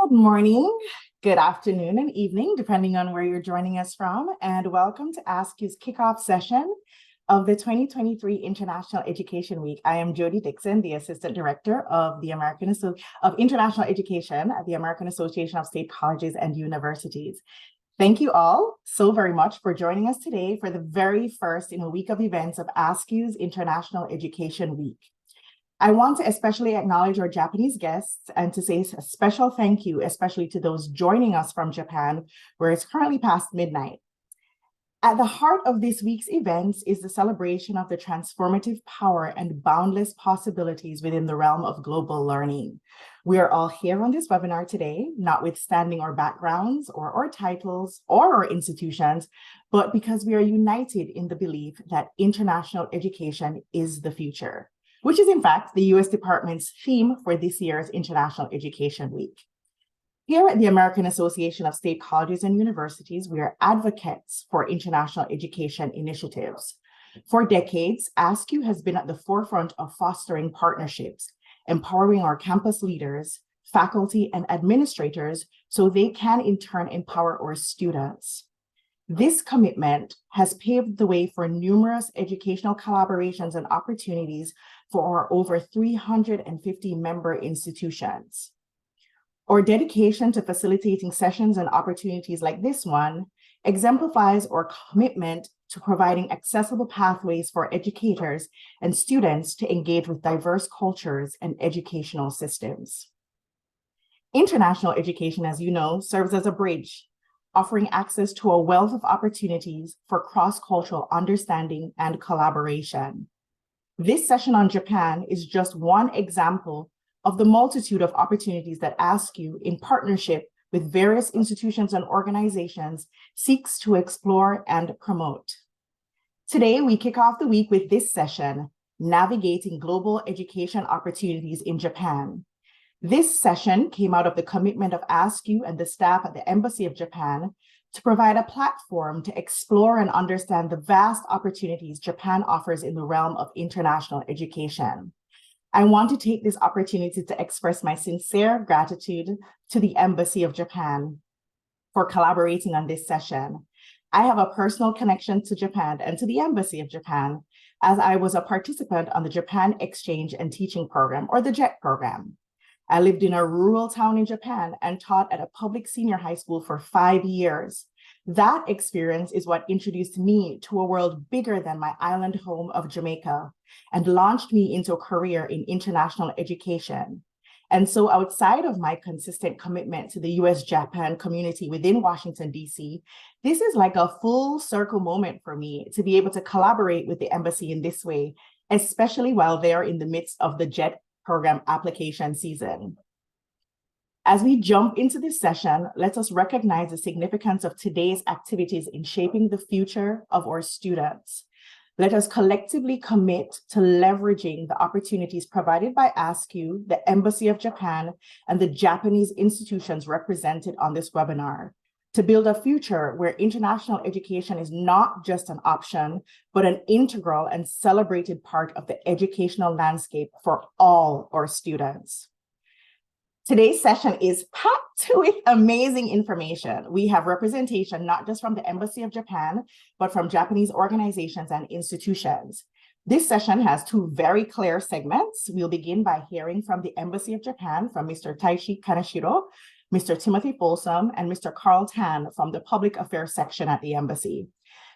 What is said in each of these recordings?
Good morning, good afternoon, and evening, depending on where you're joining us from, and welcome to ASKU's kickoff session of the 2023 International Education Week. I am Jody Dixon, the Assistant Director of the International Education at the American Association of State Colleges and Universities. Thank you all so very much for joining us today for the very first in a week of events of ASKU's International Education Week. I want to especially acknowledge our Japanese guests and to say a special thank you, especially to those joining us from Japan, where it's currently past midnight. At the heart of this week's events is the celebration of the transformative power and boundless possibilities within the realm of global learning. We are all here on this webinar today, notwithstanding our backgrounds or our titles or our institutions, but because we are united in the belief that international education is the future, which is in fact the U.S. Department's theme for this year's International Education Week. Here at the American Association of State Colleges and Universities, we are advocates for international education initiatives. For decades, ASKU has been at the forefront of fostering partnerships, empowering our campus leaders, faculty, and administrators so they can in turn empower our students. This commitment has paved the way for numerous educational collaborations and opportunities for our over 350 member institutions. Our dedication to facilitating sessions and opportunities like this one exemplifies our commitment to providing accessible pathways for educators and students to engage with diverse cultures and educational systems. International education, as you know, serves as a bridge, offering access to a wealth of opportunities for cross-cultural understanding and collaboration. This session on Japan is just one example of the multitude of opportunities that ASKU, in partnership with various institutions and organizations, seeks to explore and promote. Today, we kick off the week with this session, Navigating Global Education Opportunities in Japan. This session came out of the commitment of ASKU and the staff at the Embassy of Japan to provide a platform to explore and understand the vast opportunities Japan offers in the realm of international education. I want to take this opportunity to express my sincere gratitude to the Embassy of Japan for collaborating on this session. I have a personal connection to Japan and to the Embassy of Japan, as I was a participant on the Japan Exchange and Teaching Program, or the JET program. I lived in a rural town in Japan and taught at a public senior high school for 5 years. That experience is what introduced me to a world bigger than my island home of Jamaica and launched me into a career in international education. And so outside of my consistent commitment to the US-Japan community within Washington, D.C., this is like a full circle moment for me to be able to collaborate with the embassy in this way, especially while they're in the midst of the JET program application season. As we jump into this session, let us recognize the significance of today's activities in shaping the future of our students. Let us collectively commit to leveraging the opportunities provided by ASKU, the Embassy of Japan, and the Japanese institutions represented on this webinar to build a future where international education is not just an option, but an integral and celebrated part of the educational landscape for all our students. Today's session is packed with amazing information. We have representation not just from the Embassy of Japan, but from Japanese organizations and institutions. This session has two very clear segments. We'll begin by hearing from the Embassy of Japan from Mr. Taishi Kaneshiro, Mr. Timothy Folsom, and Mr. Carl Tan from the Public Affairs section at the Embassy.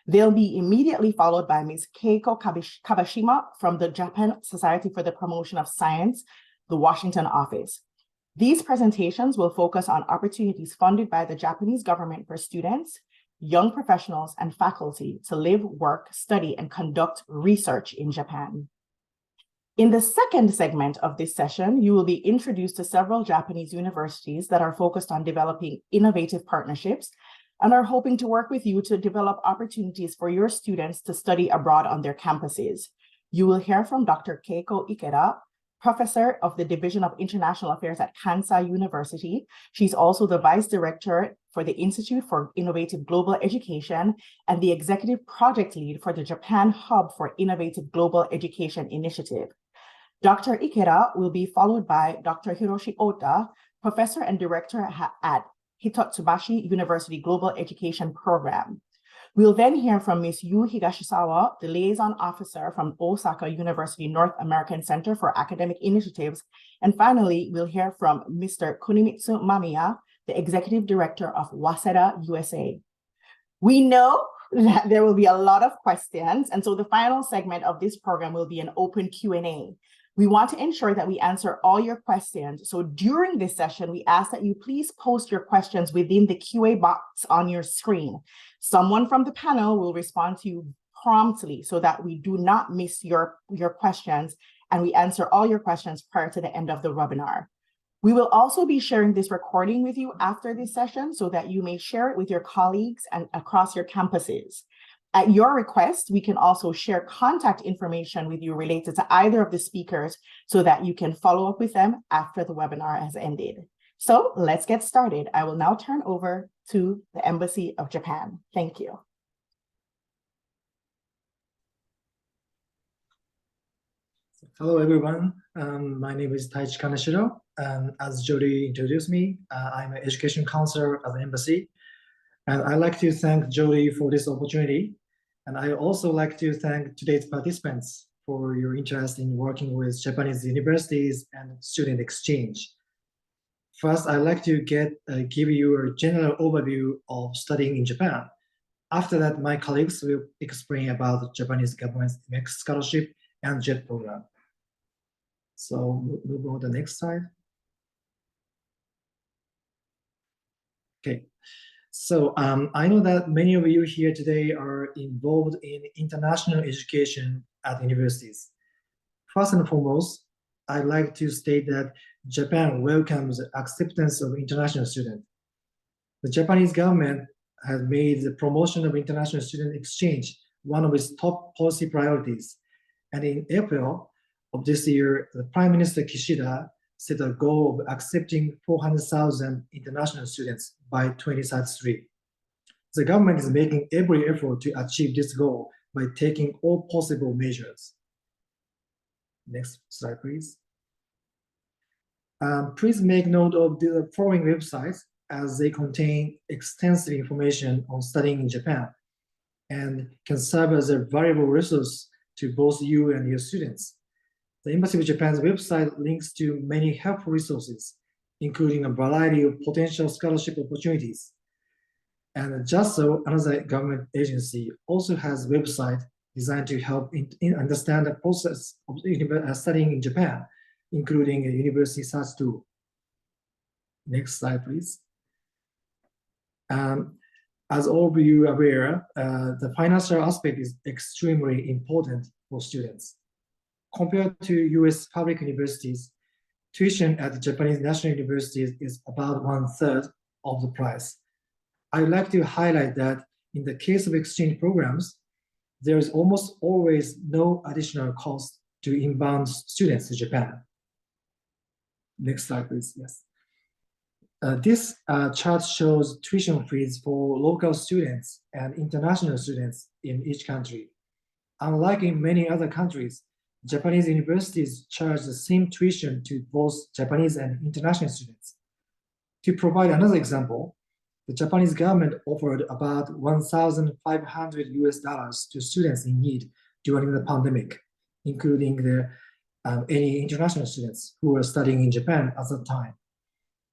They'll be immediately followed by Ms. Keiko Kabashima from the Japan Society for the Promotion of Science, the Washington office. These presentations will focus on opportunities funded by the Japanese government for students, young professionals, and faculty to live, work, study, and conduct research in Japan. In the second segment of this session, you will be introduced to several Japanese universities that are focused on developing innovative partnerships and are hoping to work with you to develop opportunities for your students to study abroad on their campuses. You will hear from Dr. Keiko Ikeda, Professor of the Division of International Affairs at Kansai University. She's also the Vice Director for the Institute for Innovative Global Education and the Executive Project Lead for the Japan Hub for Innovative Global Education Initiative. Dr. Ikeda will be followed by Dr. Hiroshi Ota, Professor and Director at Hitotsubashi University Global Education Program. We'll then hear from Ms. Yu Higashisawa, the Liaison Officer from Osaka University North American Center for Academic Initiatives. And finally, we'll hear from Mr. Kunimitsu Mamiya, the Executive Director of Waseda USA. We know that there will be a lot of questions, and so the final segment of this program will be an open Q&A. We want to ensure that we answer all your questions. So during this session, we ask that you please post your questions within the QA box on your screen. Someone from the panel will respond to you promptly so that we do not miss your questions, and we answer all your questions prior to the end of the webinar. We will also be sharing this recording with you after this session so that you may share it with your colleagues and across your campuses. At your request, we can also share contact information with you related to either of the speakers so that you can follow up with them after the webinar has ended. So let's get started. I will now turn over to the Embassy of Japan. Thank you. Hello, everyone. My name is Taichi Kaneshiro. As Jody introduced me, I'm an education counselor at the Embassy. And I'd like to thank Jody for this opportunity. And I also like to thank today's participants for your interest in working with Japanese universities and student exchange. First, I'd like to give you a general overview of studying in Japan. After that, my colleagues will explain about the Japanese government's MEXT scholarship and JET program. So move on to the next slide. Okay. So I know that many of you here today are involved in international education at universities. First and foremost, I'd like to state that Japan welcomes the acceptance of international students. The Japanese government has made the promotion of international student exchange one of its top policy priorities. And in April of this year, the Prime Minister Kishida set a goal of accepting 400,000 international students by 2033. The government is making every effort to achieve this goal by taking all possible measures. Next slide, please. Please make note of the following websites as they contain extensive information on studying in Japan and can serve as a valuable resource to both you and your students. The Embassy of Japan's website links to many helpful resources, including a variety of potential scholarship opportunities. And just so, another government agency also has a website designed to help understand the process of studying in Japan, including a university search tool. Next slide, please. As all of you are aware, the financial aspect is extremely important for students. Compared to US public universities, tuition at the Japanese national universities is about 1/3 of the price. I'd like to highlight that in the case of exchange programs, there is almost always no additional cost to inbound students to Japan. Next slide, please. Yes. This chart shows tuition fees for local students and international students in each country. Unlike in many other countries, Japanese universities charge the same tuition to both Japanese and international students. To provide another example, the Japanese government offered about $1,500 to students in need during the pandemic, including any international students who were studying in Japan at that time.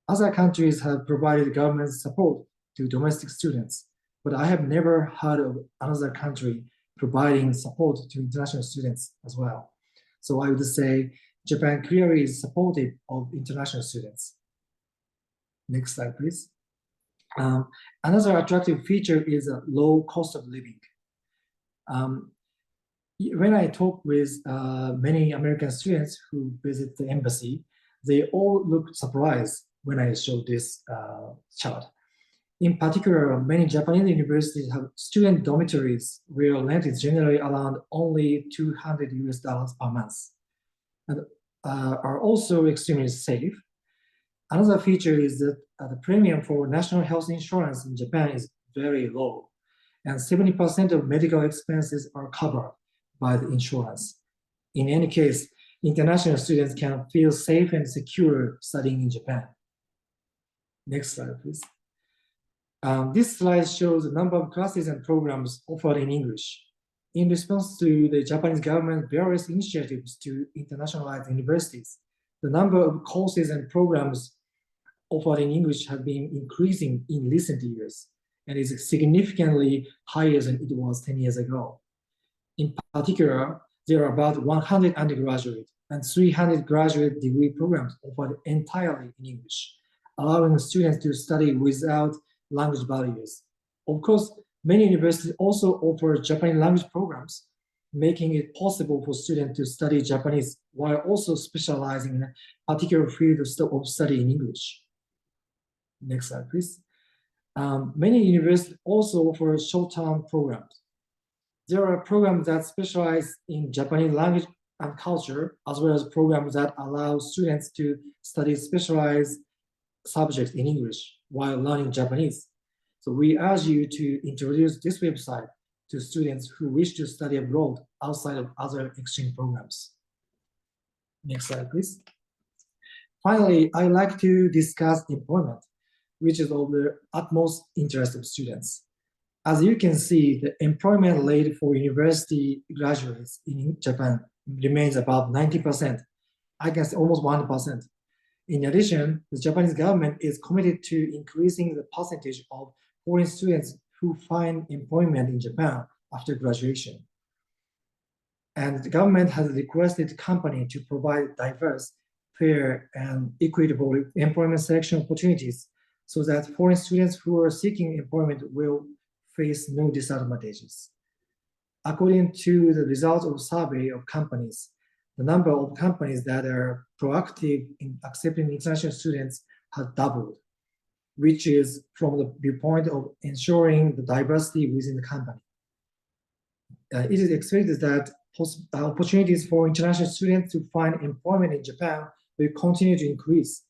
Other countries have provided government support to domestic students, but I have never heard of another country providing support to international students as well. So I would say Japan clearly is supportive of international students. Next slide, please. Another attractive feature is a low cost of living. When I talk with many American students who visit the embassy, they all look surprised when I show this chart. In particular, many Japanese universities have student dormitories where rent is generally around only $200 per month and are also extremely safe. Another feature is that the premium for national health insurance in Japan is very low, and 70% of medical expenses are covered by the insurance. In any case, international students can feel safe and secure studying in Japan. Next slide, please. This slide shows the number of classes and programs offered in English. In response to the Japanese government's various initiatives to internationalize universities, the number of courses and programs offered in English have been increasing in recent years and is significantly higher than it was 10 years ago. In particular, there are about 100 undergraduate and 300 graduate degree programs offered entirely in English, allowing students to study without language barriers. Of course, many universities also offer Japanese language programs, making it possible for students to study Japanese while also specializing in a particular field of study in English. Next slide, please. Many universities also offer short-term programs. There are programs that specialize in Japanese language and culture, as well as programs that allow students to study specialized subjects in English while learning Japanese. So we urge you to introduce this website to students who wish to study abroad outside of other exchange programs. Next slide, please. Finally, I'd like to discuss employment, which is of the utmost interest of students. As you can see, the employment rate for university graduates in Japan remains about 90%. I guess almost 100%. In addition, the Japanese government is committed to increasing the percentage of foreign students who find employment in Japan after graduation. And the government has requested the company to provide diverse, fair, and equitable employment selection opportunities so that foreign students who are seeking employment will face no disadvantages. According to the results of survey of companies, the number of companies that are proactive in accepting international students has doubled, which is from the viewpoint of ensuring the diversity within the company. It is expected that opportunities for international students to find employment in Japan will continue to increase.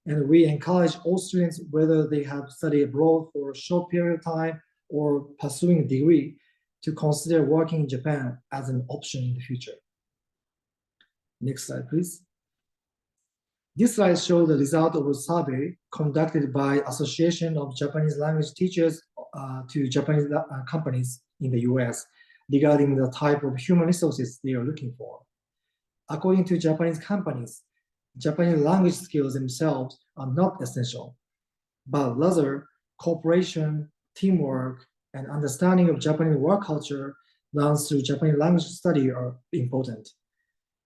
And we encourage all students, whether they have studied abroad for a short period of time or pursuing a degree, to consider working in Japan as an option in the future. Next slide, please. This slide shows the result of a survey conducted by Association of Japanese Language Teachers to Japanese companies in the US regarding the type of human resources they are looking for. According to Japanese companies, Japanese language skills themselves are not essential, but rather cooperation, teamwork, and understanding of Japanese work culture learned through Japanese language study are important.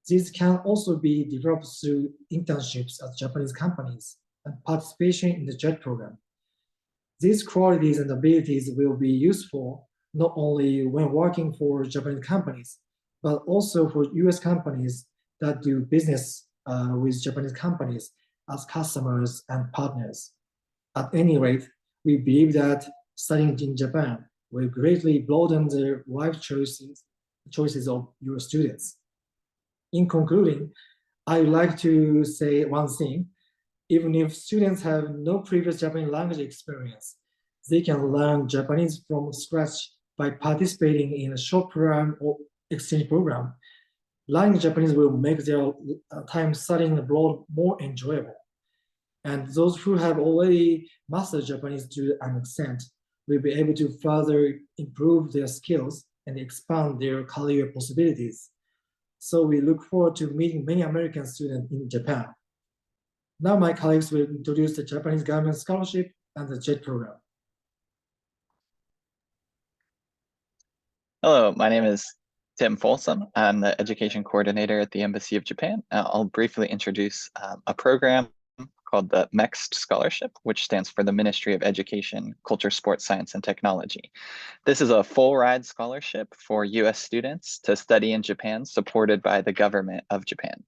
These can also be developed through internships at Japanese companies and participation in the JET program. These qualities and abilities will be useful not only when working for Japanese companies, but also for US companies that do business with Japanese companies as customers and partners. At any rate, we believe that studying in Japan will greatly broaden the life choices of your students. In concluding, I would like to say one thing. Even if students have no previous Japanese language experience, they can learn Japanese from scratch by participating in a short program or exchange program. Learning Japanese will make their time studying abroad more enjoyable. And those who have already mastered Japanese to an extent will be able to further improve their skills and expand their career possibilities. So we look forward to meeting many American students in Japan. Now my colleagues will introduce the Japanese government scholarship and the JET program. Hello, my name is Tim Folsom. I'm the education coordinator at the Embassy of Japan. I'll briefly introduce a program called the MEXT Scholarship, which stands for the Ministry of Education, Culture, Sports, Science, and Technology. This is a full ride scholarship for US students to study in Japan, supported by the government of Japan.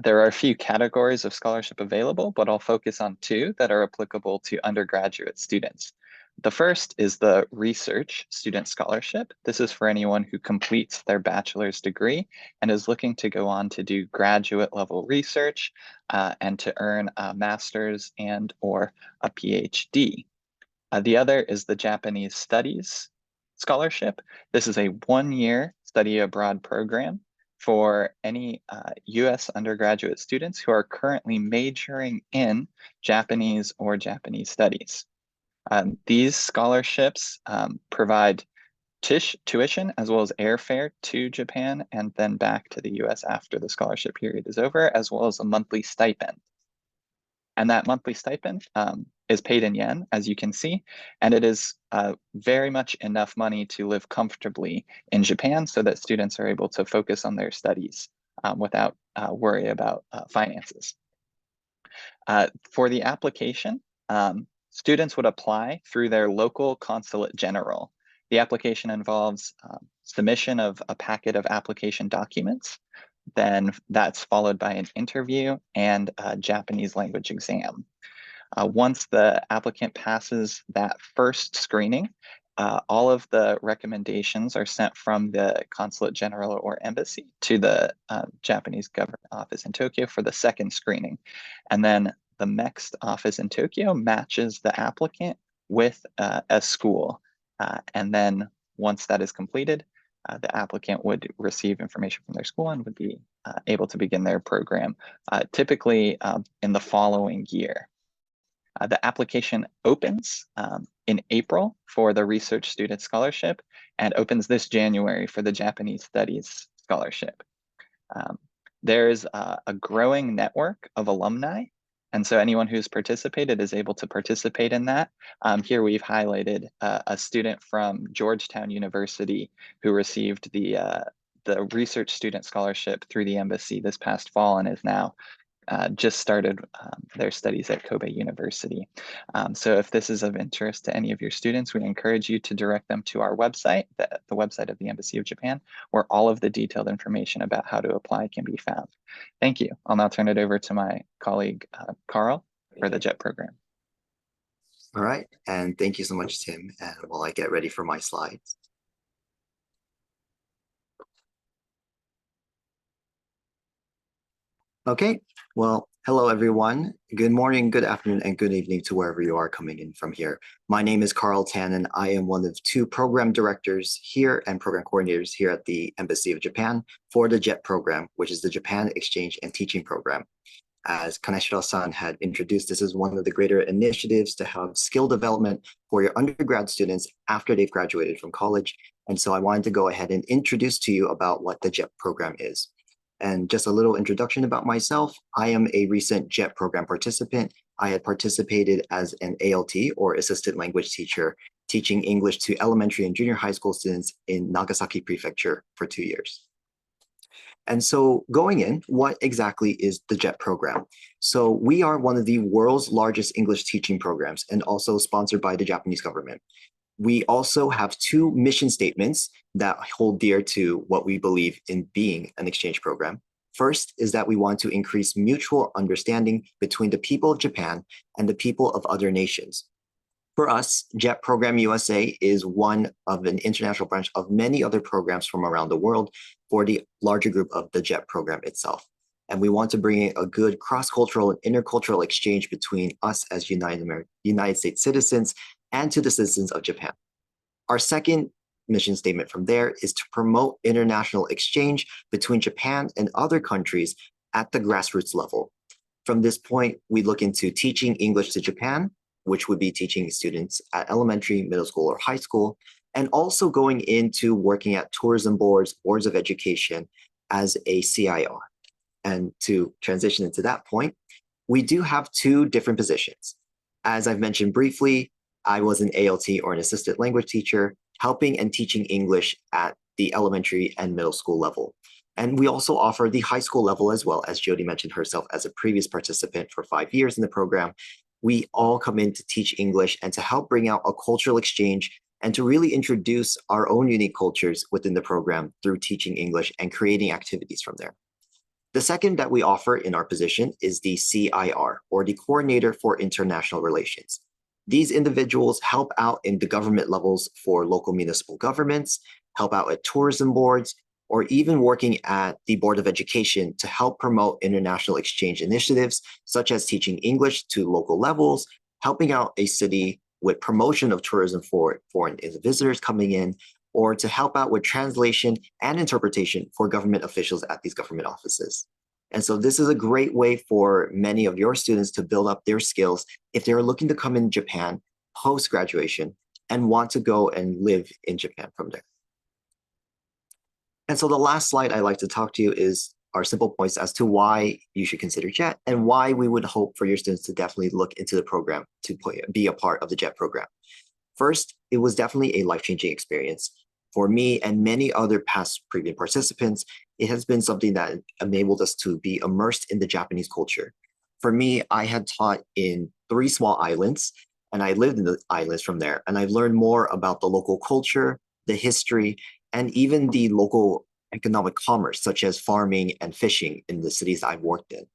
There are a few categories of scholarship available, but I'll focus on two that are applicable to undergraduate students. The first is the Research Student Scholarship. This is for anyone who completes their bachelor's degree and is looking to go on to do graduate level research and to earn a master's and or a PhD. The other is the Japanese Studies Scholarship. This is a one-year study abroad program for any US undergraduate students who are currently majoring in Japanese or Japanese studies. These scholarships provide tuition as well as airfare to Japan and then back to the US after the scholarship period is over, as well as a monthly stipend. And that monthly stipend is paid in yen, as you can see, and it is very much enough money to live comfortably in Japan so that students are able to focus on their studies without worry about finances. For the application, students would apply through their local consulate general. The application involves submission of a packet of application documents. Then that's followed by an interview and a Japanese language exam. Once the applicant passes that first screening, all of the recommendations are sent from the consulate general or embassy to the Japanese government office in Tokyo for the second screening. And then the MEXT office in Tokyo matches the applicant with a school. And then once that is completed, the applicant would receive information from their school and would be able to begin their program, typically in the following year. The application opens in April for the Research Student Scholarship and opens this January for the Japanese Studies Scholarship. There's a growing network of alumni, and so anyone who's participated is able to participate in that. Here we've highlighted a student from Georgetown University who received the Research Student Scholarship through the embassy this past fall and is now just started their studies at Kobe University. So if this is of interest to any of your students, we encourage you to direct them to our website, the website of the Embassy of Japan, where all of the detailed information about how to apply can be found. Thank you. I'll now turn it over to my colleague, Carl, for the JET program. All right, and thank you so much, Tim. And while I get ready for my slides. Okay, well, hello everyone. Good morning, good afternoon, and good evening to wherever you are coming in from here. My name is Carl Tan, and I am one of two program directors here and program coordinators here at the Embassy of Japan for the JET program, which is the Japan Exchange and Teaching Program. As Kaneshiro-san had introduced, this is one of the greater initiatives to have skill development for your undergrad students after they've graduated from college. And so I wanted to go ahead and introduce to you about what the JET program is. And just a little introduction about myself. I am a recent JET program participant. I had participated as an ALT or assistant language teacher, teaching English to elementary and junior high school students in Nagasaki Prefecture for 2 years. And so going in, what exactly is the JET program? So we are one of the world's largest English teaching programs and also sponsored by the Japanese government. We also have two mission statements that hold dear to what we believe in being an exchange program. First is that we want to increase mutual understanding between the people of Japan and the people of other nations. For us, JET Program USA is one of an international branch of many other programs from around the world for the larger group of the JET program itself. And we want to bring in a good cross-cultural and intercultural exchange between us as United States citizens and to the citizens of Japan. Our second mission statement from there is to promote international exchange between Japan and other countries at the grassroots level. From this point, we look into teaching English to Japan, which would be teaching students at elementary, middle school, or high school, and also going into working at tourism boards, boards of education as a CIR. And to transition into that point, we do have two different positions. As I've mentioned briefly, I was an ALT or an assistant language teacher, helping and teaching English at the elementary and middle school level. And we also offer the high school level as well, as Jody mentioned herself as a previous participant for 5 years in the program. We all come in to teach English and to help bring out a cultural exchange and to really introduce our own unique cultures within the program through teaching English and creating activities from there. The second that we offer in our position is the CIR, or the Coordinator for International Relations. These individuals help out in the government levels for local municipal governments, help out at tourism boards, or even working at the Board of Education to help promote international exchange initiatives, such as teaching English to local levels, helping out a city with promotion of tourism for foreign visitors coming in, or to help out with translation and interpretation for government officials at these government offices. And so this is a great way for many of your students to build up their skills if they're looking to come in Japan post-graduation and want to go and live in Japan from there. And so the last slide I'd like to talk to you is our simple points as to why you should consider JET and why we would hope for your students to definitely look into the program to be a part of the JET program. First, it was definitely a life-changing experience. For me and many other past previous participants, it has been something that enabled us to be immersed in the Japanese culture. For me, I had taught in 3 small islands, and I lived in the islands from there, and I've learned more about the local culture, the history, and even the local economic commerce, such as farming and fishing in the cities I've worked in.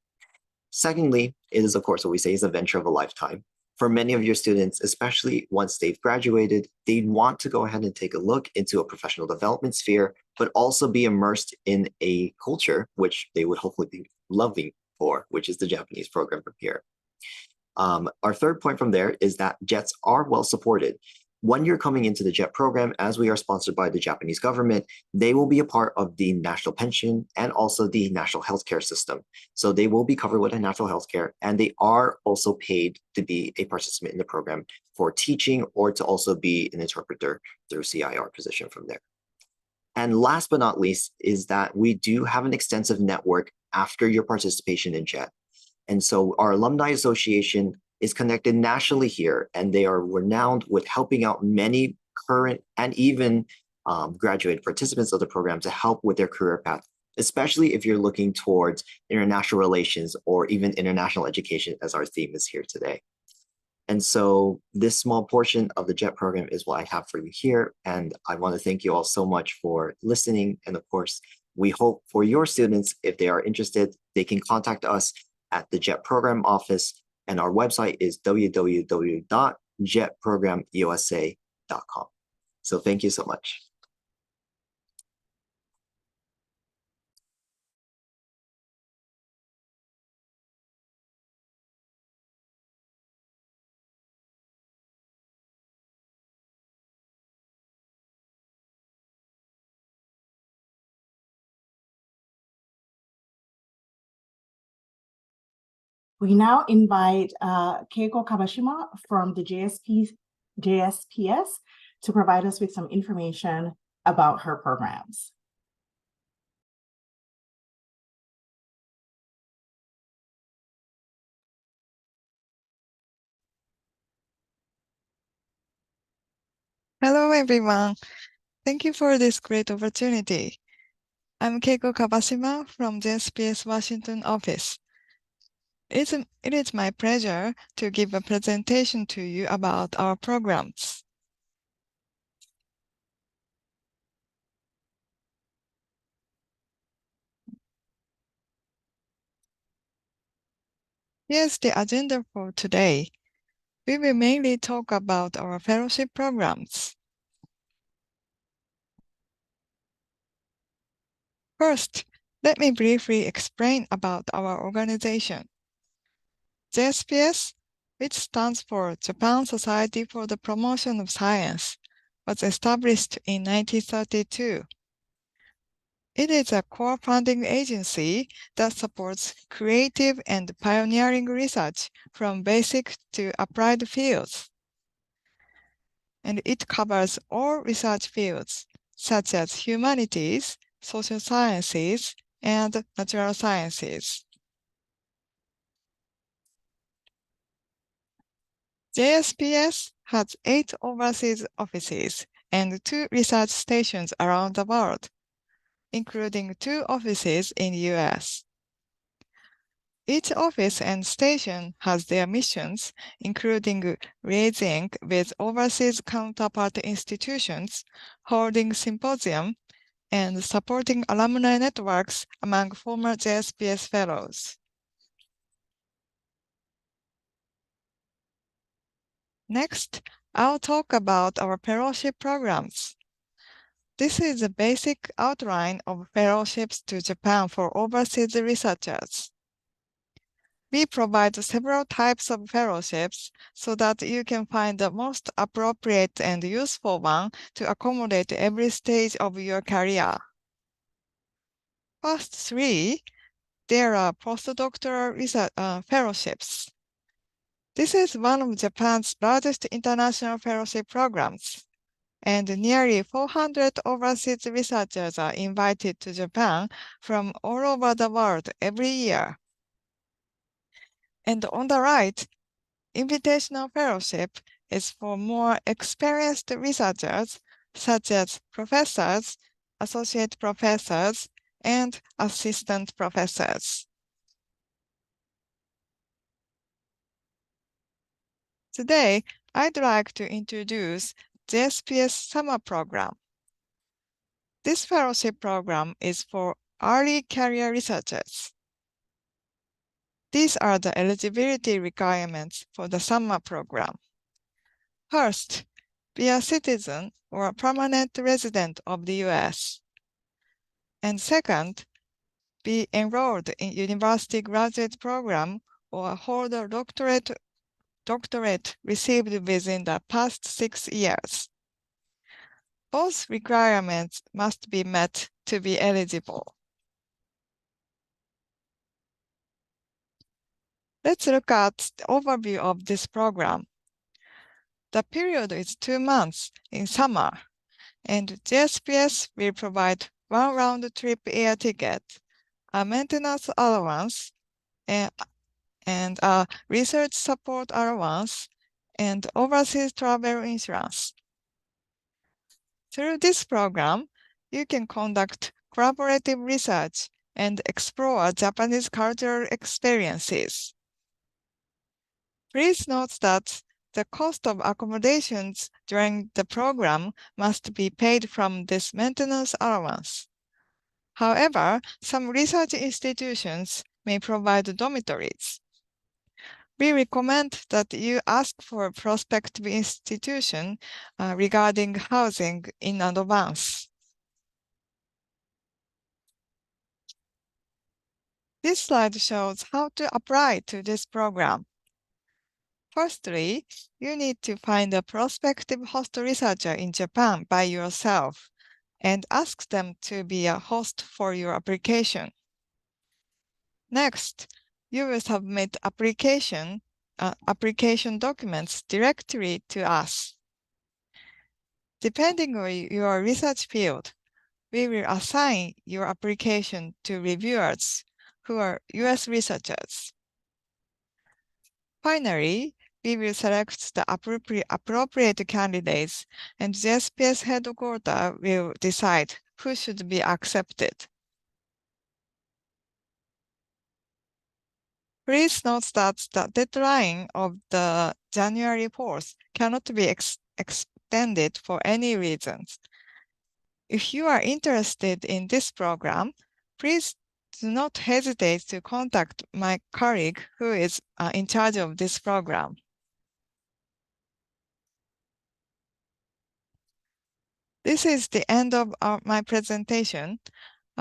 Secondly, it is, of course, what we say is a venture of a lifetime. For many of your students, especially once they've graduated, they want to go ahead and take a look into a professional development sphere, but also be immersed in a culture, which they would hopefully be loving for, which is the Japanese program from here. Our third point from there is that JETs are well supported. When you're coming into the JET program, as we are sponsored by the Japanese government, they will be a part of the national pension and also the national healthcare system. So they will be covered with a national healthcare, and they are also paid to be a participant in the program for teaching or to also be an interpreter through CIR position from there. And last but not least is that we do have an extensive network after your participation in JET. And so our alumni association is connected nationally here, and they are renowned with helping out many current and even graduate participants of the program to help with their career path, especially if you're looking towards international relations or even international education, as our theme is here today. And so this small portion of the JET program is what I have for you here. And I want to thank you all so much for listening. And of course, we hope for your students, if they are interested, they can contact us at the JET program office. And our website is www.jetprogramusa.com. So thank you so much. We now invite Keiko Kabashima from the JSPS to provide us with some information about her programs. Hello, everyone. Thank you for this great opportunity. I'm Keiko Kabashima from JSPS Washington office. It is my pleasure to give a presentation to you about our programs. Here's the agenda for today. We will mainly talk about our fellowship programs. First, let me briefly explain about our organization. JSPS, which stands for Japan Society for the Promotion of Science, was established in 1932. It is a core funding agency that supports creative and pioneering research from basic to applied fields. And it covers all research fields, such as humanities, social sciences, and natural sciences. JSPS has 8 overseas offices and 2 research stations around the world, including 2 offices in the US. Each office and station has their missions, including liaising with overseas counterpart institutions, holding symposium, and supporting alumni networks among former JSPS fellows. Next, I'll talk about our fellowship programs. This is a basic outline of fellowships to Japan for overseas researchers. We provide several types of fellowships so that you can find the most appropriate and useful one to accommodate every stage of your career. First three, there are postdoctoral research fellowships. This is one of Japan's largest international fellowship programs, and nearly 400 overseas researchers are invited to Japan from all over the world every year. And on the right, invitational fellowship is for more experienced researchers, such as professors, associate professors, and assistant professors. Today, I'd like to introduce JSPS Summer Program. This fellowship program is for early career researchers. These are the eligibility requirements for the summer program. First, be a citizen or a permanent resident of the US. And second, be enrolled in university graduate program or hold a doctorate received within the past 6 years. Both requirements must be met to be eligible. Let's look at the overview of this program. The period is 2 months in summer, and JSPS will provide one round-trip air ticket, a maintenance allowance, and a research support allowance, and overseas travel insurance. Through this program, you can conduct collaborative research and explore Japanese cultural experiences. Please note that the cost of accommodations during the program must be paid from this maintenance allowance. However, some research institutions may provide dormitories. We recommend that you ask for a prospective institution regarding housing in advance. This slide shows how to apply to this program. Firstly, you need to find a prospective host researcher in Japan by yourself and ask them to be a host for your application. Next, you will submit application documents directly to us. Depending on your research field, we will assign your application to reviewers who are US researchers. Finally, we will select the appropriate candidates, and JSPS headquarters will decide who should be accepted. Please note that the deadline of the January 4th cannot be extended for any reasons. If you are interested in this program, please do not hesitate to contact my colleague who is in charge of this program. This is the end of my presentation.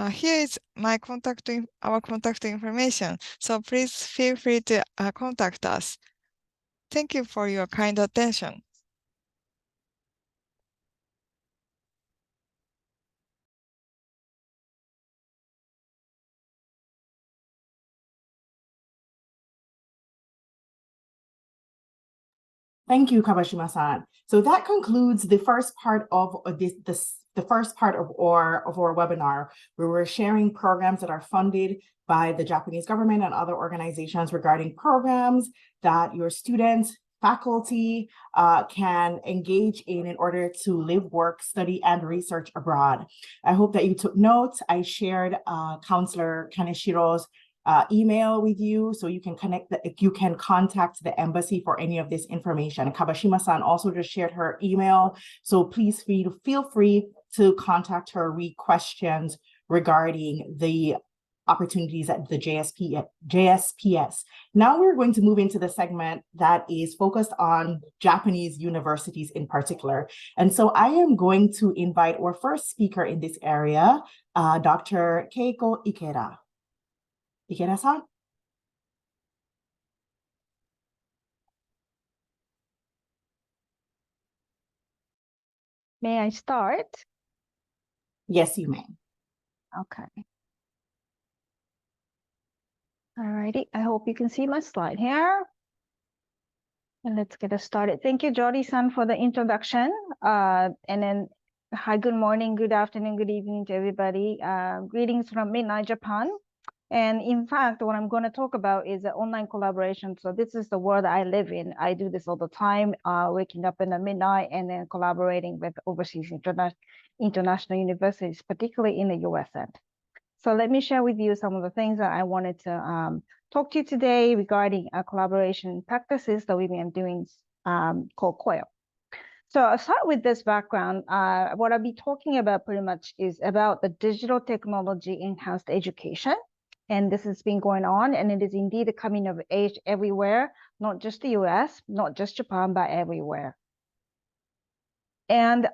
Here is our contact information, so please feel free to contact us. Thank you for your kind attention. Thank you, Kabashima-san. So that concludes the first part of the first part of our webinar, where we're sharing programs that are funded by the Japanese government and other organizations regarding programs that your students, faculty can engage in order to live, work, study, and research abroad. I hope that you took notes. I shared Counselor Kaneshiro's email with you, so you can contact the embassy for any of this information. Kabashima-san also just shared her email, so please feel free to contact her with questions regarding the opportunities at the JSPS. Now we're going to move into the segment that is focused on Japanese universities in particular. And so I am going to invite our first speaker in this area, Dr. Keiko Ikeda. Ikeda-san? May I start? Yes, you may. Okay. All righty. I hope you can see my slide here. And let's get us started. Thank you, Jody-san, for the introduction. And then, hi, good morning, good afternoon, good evening to everybody. Greetings from midnight Japan. And in fact, what I'm going to talk about is online collaboration. So this is the world I live in. I do this all the time, waking up in the midnight and then collaborating with overseas international universities, particularly in the US end. So let me share with you some of the things that I wanted to talk to you today regarding collaboration practices that we've been doing called COIL. So I'll start with this background. What I'll be talking about pretty much is about the digital technology enhanced education. And this has been going on, and it is indeed a coming of age everywhere, not just the US, not just Japan, but everywhere. And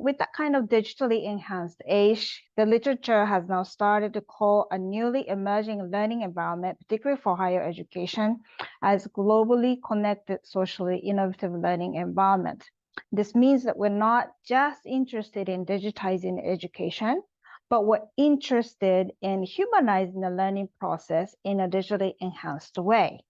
with that kind of digitally enhanced age, the literature has now started to call a newly emerging learning environment, particularly for higher education, as globally connected, socially innovative learning environment. This means that we're not just interested in digitizing education, but we're interested in humanizing the learning process in a digitally enhanced way.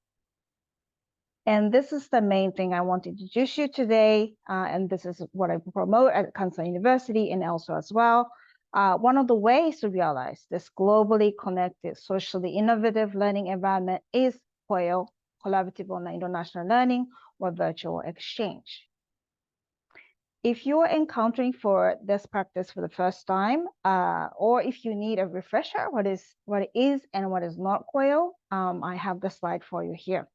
And this is the main thing I want to introduce you today. And this is what I promote at Kansai University and elsewhere as well. One of the ways to realize this globally connected, socially innovative learning environment is COIL, Collaborative Online International Learning, or virtual exchange. If you're encountering for this practice for the first time, or if you need a refresher, what it is and what is not COIL, I have the slide for you here.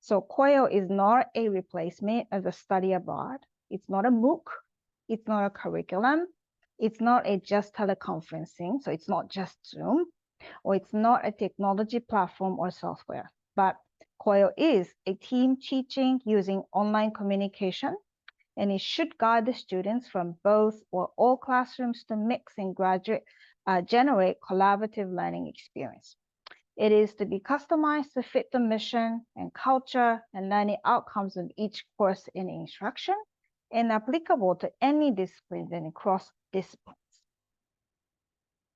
So COIL is not a replacement of the study abroad. It's not a MOOC. It's not a curriculum. It's not a just teleconferencing. So it's not just Zoom, or it's not a technology platform or software. But COIL is a team teaching using online communication, and it should guide the students from both or all classrooms to mix and generate collaborative learning experience. It is to be customized to fit the mission and culture and learning outcomes of each course in instruction, and applicable to any disciplines and across disciplines.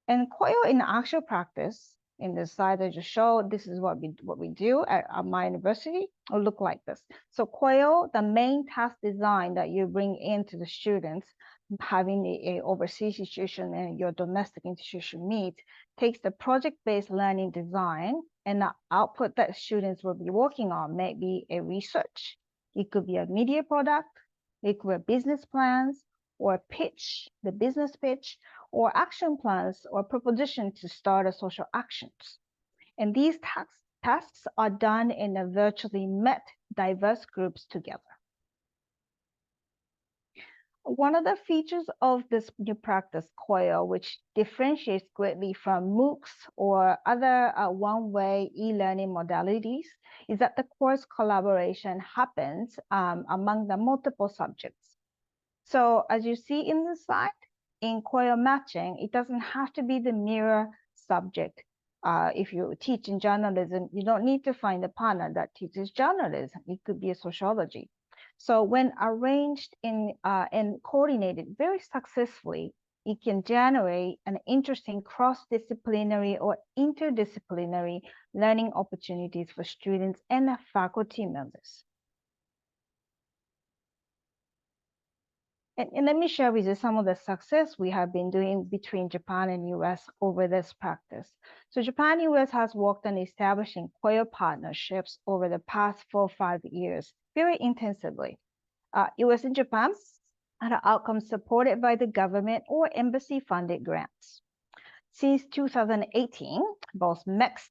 And COIL in actual practice, in the slide I just showed, this is what we do at my university. It'll look like this. So COIL, the main task design that you bring into the students, having a overseas institution and your domestic institution meet, takes the project-based learning design, and the output that students will be working on may be a research. It could be a media product, it could be business plans, or a pitch, the business pitch, or action plans or proposition to start a social actions. And these tasks are done in a virtually met diverse groups together. One of the features of this new practice, COIL, which differentiates greatly from MOOCs or other one-way e-learning modalities, is that the course collaboration happens among the multiple subjects. So as you see in the slide, in COIL matching, it doesn't have to be the mirror subject. If you teach in journalism, you don't need to find a partner that teaches journalism. It could be a sociology. So when arranged and coordinated very successfully, it can generate an interesting cross-disciplinary or interdisciplinary learning opportunities for students and faculty members. And let me share with you some of the success we have been doing between Japan and US over this practice. So Japan and US has worked on establishing COIL partnerships over the past 4 or 5 years, very intensively. US and Japan had outcomes supported by the government or embassy-funded grants. Since 2018, both MEXT,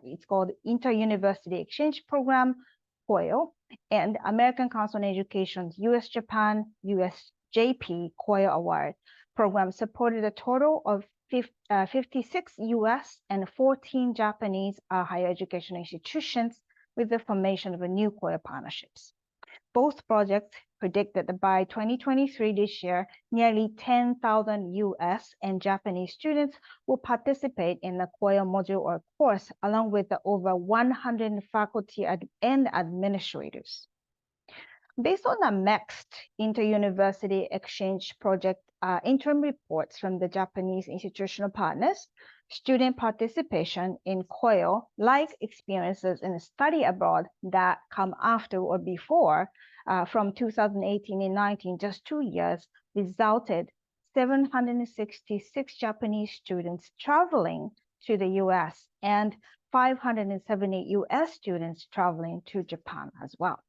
it's called Inter-University Exchange Program, COIL, and American Council on Education's US-Japan USJP COIL Award program supported a total of 56 US and 14 Japanese higher education institutions with the formation of a new COIL partnerships. Both projects predicted that by 2023 this year, nearly 10,000 US and Japanese students will participate in the COIL module or course, along with the over 100 faculty and administrators. Based on the MEXT inter-university exchange project interim reports from the Japanese institutional partners, student participation in COIL-like experiences in study abroad that come after or before from 2018 and 19, just 2 years, resulted 766 Japanese students traveling to the US and 570 US students traveling to Japan as well.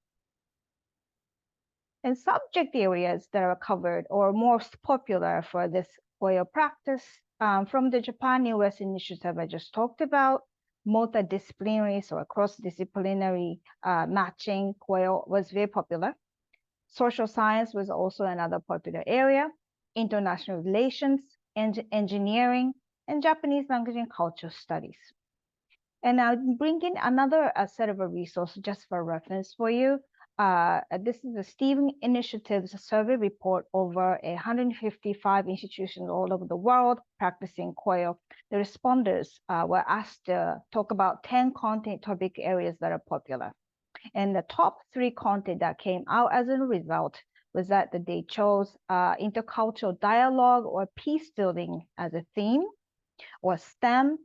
And subject areas that are covered or most popular for this COIL practice from the Japan-US initiative I just talked about, multidisciplinary or cross-disciplinary matching COIL was very popular. Social science was also another popular area, international relations, engineering, and Japanese language and culture studies. And I'll bring in another set of a resource just for reference for you. This is the Stevens Initiative's survey report over 155 institutions all over the world practicing COIL. The responders were asked to talk about 10 content topic areas that are popular. And the top 3 content that came out as a result was that they chose intercultural dialogue or peace building as a theme, or STEM,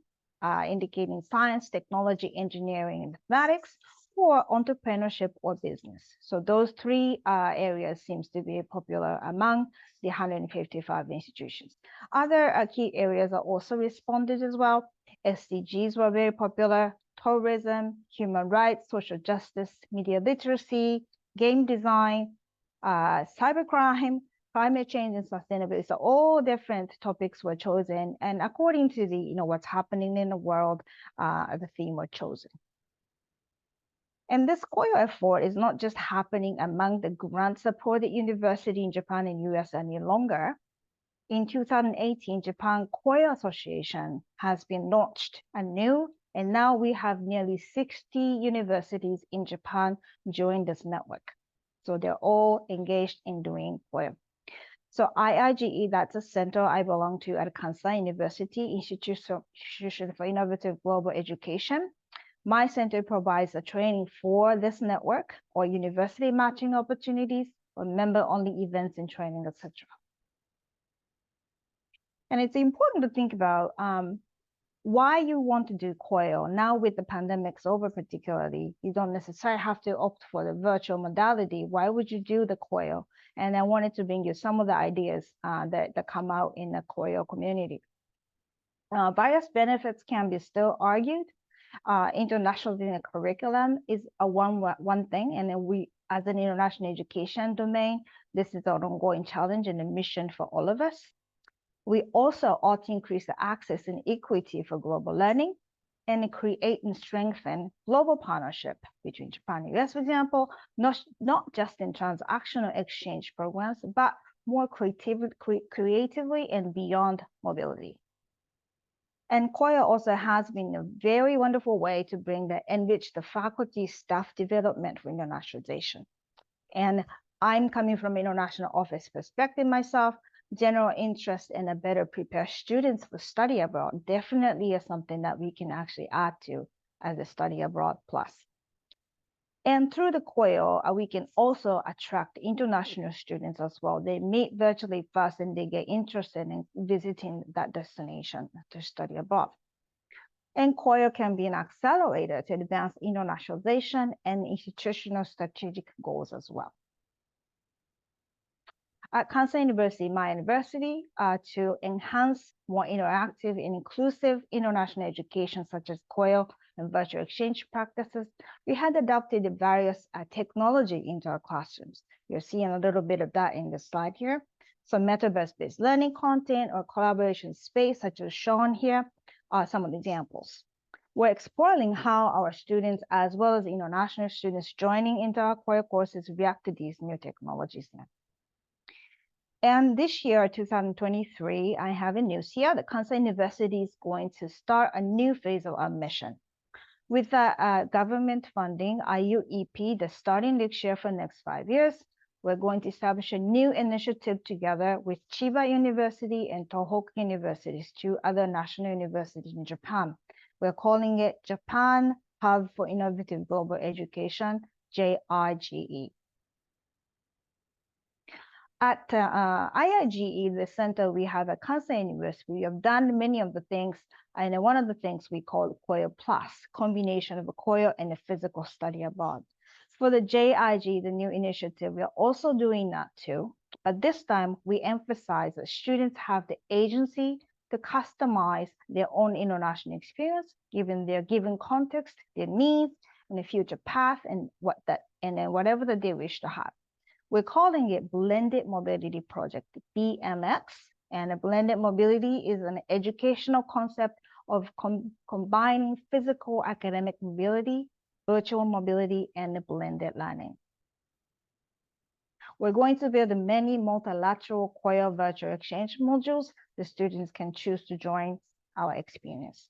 indicating science, technology, engineering, and mathematics, or entrepreneurship or business. So those 3 areas seems to be popular among the 155 institutions. Other key areas are also responded as well. SDGs were very popular, tourism, human rights, social justice, media literacy, game design, cybercrime, climate change, and sustainability. So all different topics were chosen, and according to the what's happening in the world, the theme was chosen. And this COIL effort is not just happening among the grant-supported university in Japan and US any longer. In 2018, Japan COIL Association has been launched anew, and now we have nearly 60 universities in Japan join this network. So they're all engaged in doing COIL. So IIGE, that's a center I belong to at Kansai University, Institution for Innovative Global Education. My center provides a training for this network or university matching opportunities or member-only events and training, etc. And it's important to think about why you want to do COIL. Now with the pandemics over particularly, you don't necessarily have to opt for the virtual modality. Why would you do the COIL? And I wanted to bring you some of the ideas that come out in the COIL community. Various benefits can be still argued. International in the curriculum is a one thing, and then we, as an international education domain, this is an ongoing challenge and a mission for all of us. We also ought to increase the access and equity for global learning and create and strengthen global partnership between Japan and US, for example, not just in transactional exchange programs, but more creatively and beyond mobility. And COIL also has been a very wonderful way to enrich the faculty staff development for internationalization. And I'm coming from international office perspective myself. General interest in a better prepare students for study abroad definitely is something that we can actually add to as a study abroad plus. And through the COIL, we can also attract international students as well. They meet virtually first and they get interested in visiting that destination to study abroad. And COIL can be an accelerator to advance internationalization and institutional strategic goals as well. At Kansai University, my university, to enhance more interactive and inclusive international education such as COIL and virtual exchange practices, we had adopted various technology into our classrooms. You're seeing a little bit of that in the slide here. So metaverse-based learning content or collaboration space, such as shown here, are some of the examples. We're exploring how our students, as well as international students joining into our COIL courses, react to these new technologies now. And this year, 2023, I have a news here. The Kansai University is going to start a new phase of our mission. With the government funding, IUEP, the starting next year for the next 5 years, we're going to establish a new initiative together with Chiba University and Tohoku University, 2 other national universities in Japan. We're calling it Japan Hub for Innovative Global Education, JIGE. At IIGE, the center we have at Kansai University, we have done many of the things, and one of the things we call COIL Plus, combination of a COIL and a physical study abroad. For the JIG, the new initiative, we are also doing that too. But this time, we emphasize that students have the agency to customize their own international experience, given their given context, their needs, and the future path, and then whatever that they wish to have. We're calling it Blended Mobility Project, BMX. And a blended mobility is an educational concept of combining physical academic mobility, virtual mobility, and blended learning. We're going to build many multilateral COIL virtual exchange modules. The students can choose to join our experience.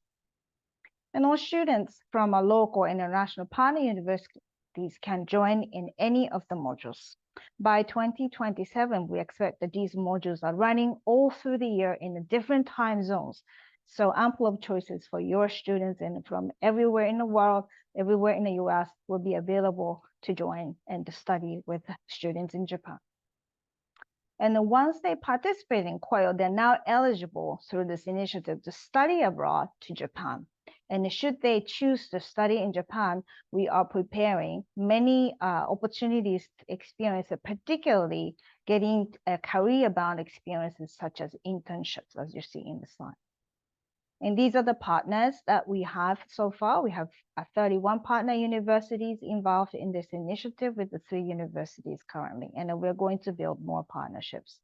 And all students from our local and international partner universities can join in any of the modules. By 2027, we expect that these modules are running all through the year in the different time zones. So ample of choices for your students, and from everywhere in the world, everywhere in the US will be available to join and to study with students in Japan. And once they participate in COIL, they're now eligible through this initiative to study abroad to Japan. And should they choose to study in Japan, we are preparing many opportunities to experience it, particularly getting career-bound experiences such as internships, as you see in the slide. And these are the partners that we have so far. We have 31 partner universities involved in this initiative with the 3 universities currently, and we're going to build more partnerships.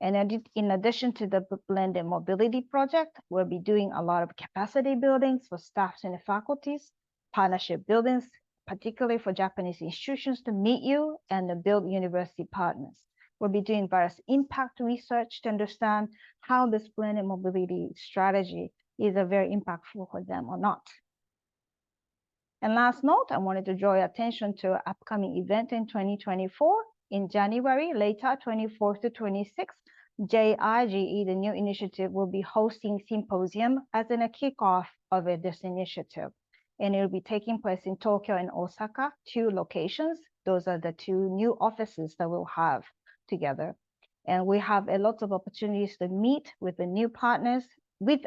And in addition to the Blended Mobility Project, we'll be doing a lot of capacity buildings for staffs and faculties, partnership buildings, particularly for Japanese institutions to meet you and to build university partners. We'll be doing various impact research to understand how this blended mobility strategy is very impactful for them or not. And last note, I wanted to draw your attention to an upcoming event in 2024. In January, later, 24th to 26th, JIGE, the new initiative, will be hosting symposium as a kickoff of this initiative. And it will be taking place in Tokyo and Osaka, 2 locations. Those are the 2 new offices that we'll have together. And we have a lot of opportunities to meet with the new partners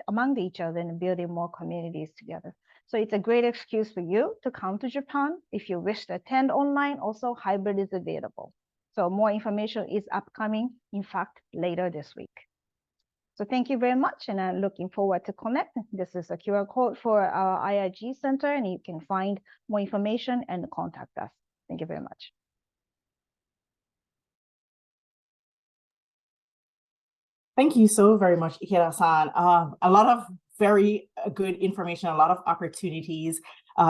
among each other and building more communities together. So it's a great excuse for you to come to Japan. If you wish to attend online, also hybrid is available. So more information is upcoming, in fact, later this week. So thank you very much, and I'm looking forward to connect. This is a QR code for our IIG Center, and you can find more information and contact us. Thank you very much. Thank you so very much, Ikeda-san. A lot of very good information, a lot of opportunities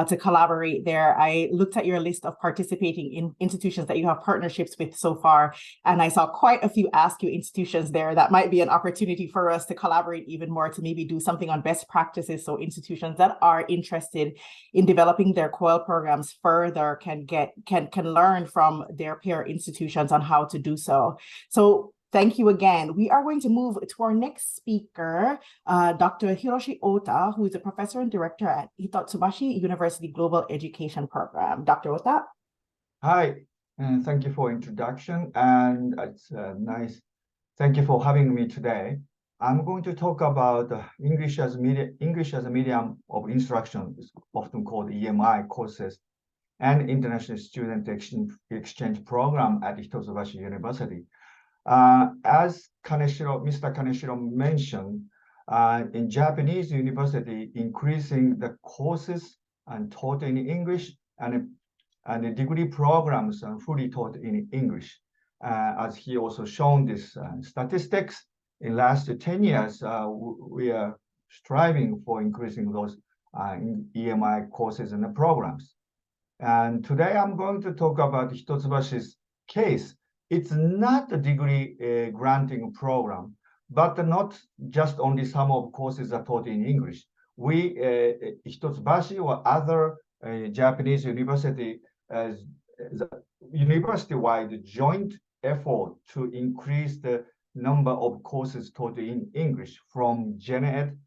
to collaborate there. I looked at your list of participating in institutions that you have partnerships with so far, and I saw quite a few Ask You institutions there. That might be an opportunity for us to collaborate even more, to maybe do something on best practices, so institutions that are interested in developing their COIL programs further can learn from their peer institutions on how to do so. So thank you again. We are going to move to our next speaker, Dr. Hiroshi Ota, who is a professor and director at Hitotsubashi University Global Education Program. Dr. Ota? Hi, and thank you for introduction. And it's nice. Thank you for having me today. I'm going to talk about English as a medium of instruction, is often called EMI courses, and International Student Exchange Program at Hitotsubashi University. As Mr. Kaneshiro mentioned, in Japanese university, increasing the courses and taught in English, and the degree programs are fully taught in English. As he also shown this statistics, in last 10 years, we are striving for increasing those EMI courses and the programs. And today I'm going to talk about Hitotsubashi's case. It's not a degree granting program, but not just only some of courses are taught in English. We, Hitotsubashi or other Japanese university, as university-wide joint effort to increase the number of courses taught in English from gen ed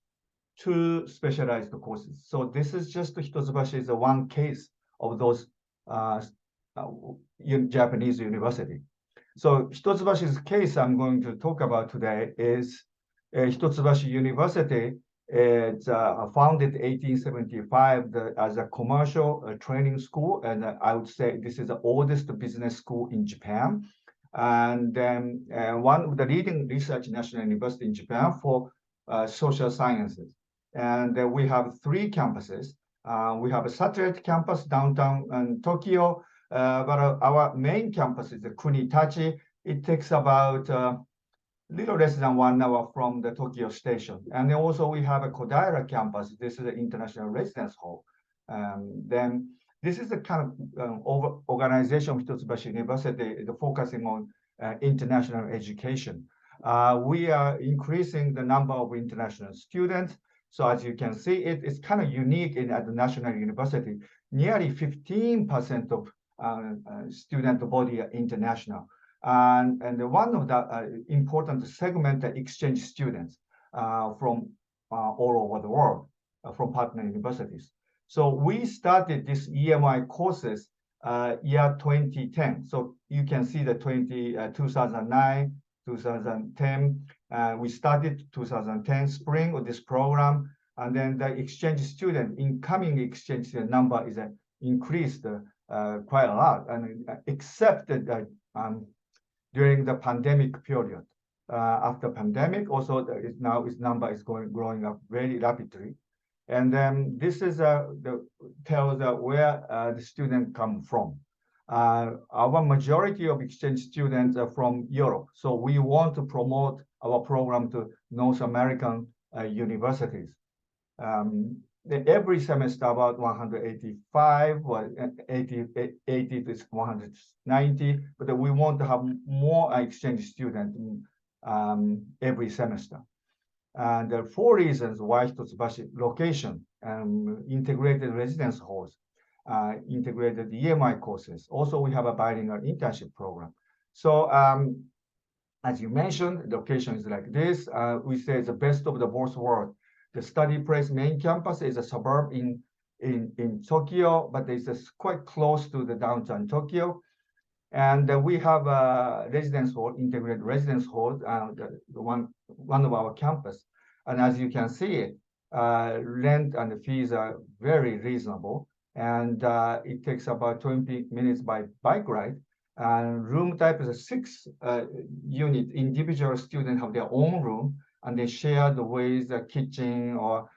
to specialized courses. So this is just Hitotsubashi is one case of those Japanese university. So Hitotsubashi's case I'm going to talk about today is Hitotsubashi University. It's founded 1875 as a commercial training school, and I would say this is the oldest business school in Japan, and then one of the leading research national university in Japan for social sciences. And we have 3 campuses. We have a satellite campus downtown Tokyo, but our main campus is the Kunitachi. It takes about little less than 1 hour from the Tokyo station. And then also we have a Kodaira campus. This is the International Residence Hall. Then this is the kind of organization of Hitotsubashi University focusing on international education. We are increasing the number of international students. So as you can see, it's kind of unique at the national university. Nearly 15% of student body are international. And one of the important segment are exchange students from all over the world, from partner universities. So we started this EMI courses year 2010. So you can see the 2009, 2010. We started 2010 spring of this program. And then the exchange student, incoming exchange student number is increased quite a lot. And except that during the pandemic period. After pandemic, also now its number is growing up very rapidly. And then this is tells where the students come from. Our majority of exchange students are from Europe. So we want to promote our program to North American universities. Every semester about 185 or 80 to 190, but we want to have more exchange students every semester. And there are 4 reasons why Hitotsubashi: location, integrated residence halls, integrated EMI courses. Also, we have a bilingual internship program. So as you mentioned, the location is like this. We say it's the best of the both worlds. The study place main campus is a suburb in Tokyo, but it's quite close to the downtown Tokyo. And we have a residence hall, integrated residence hall, one of our campus. And as you can see, rent and the fees are very reasonable. And it takes about 20 minutes by bike ride. And room type is a 6 unit. Individual students have their own room, and they share the ways, the kitchen or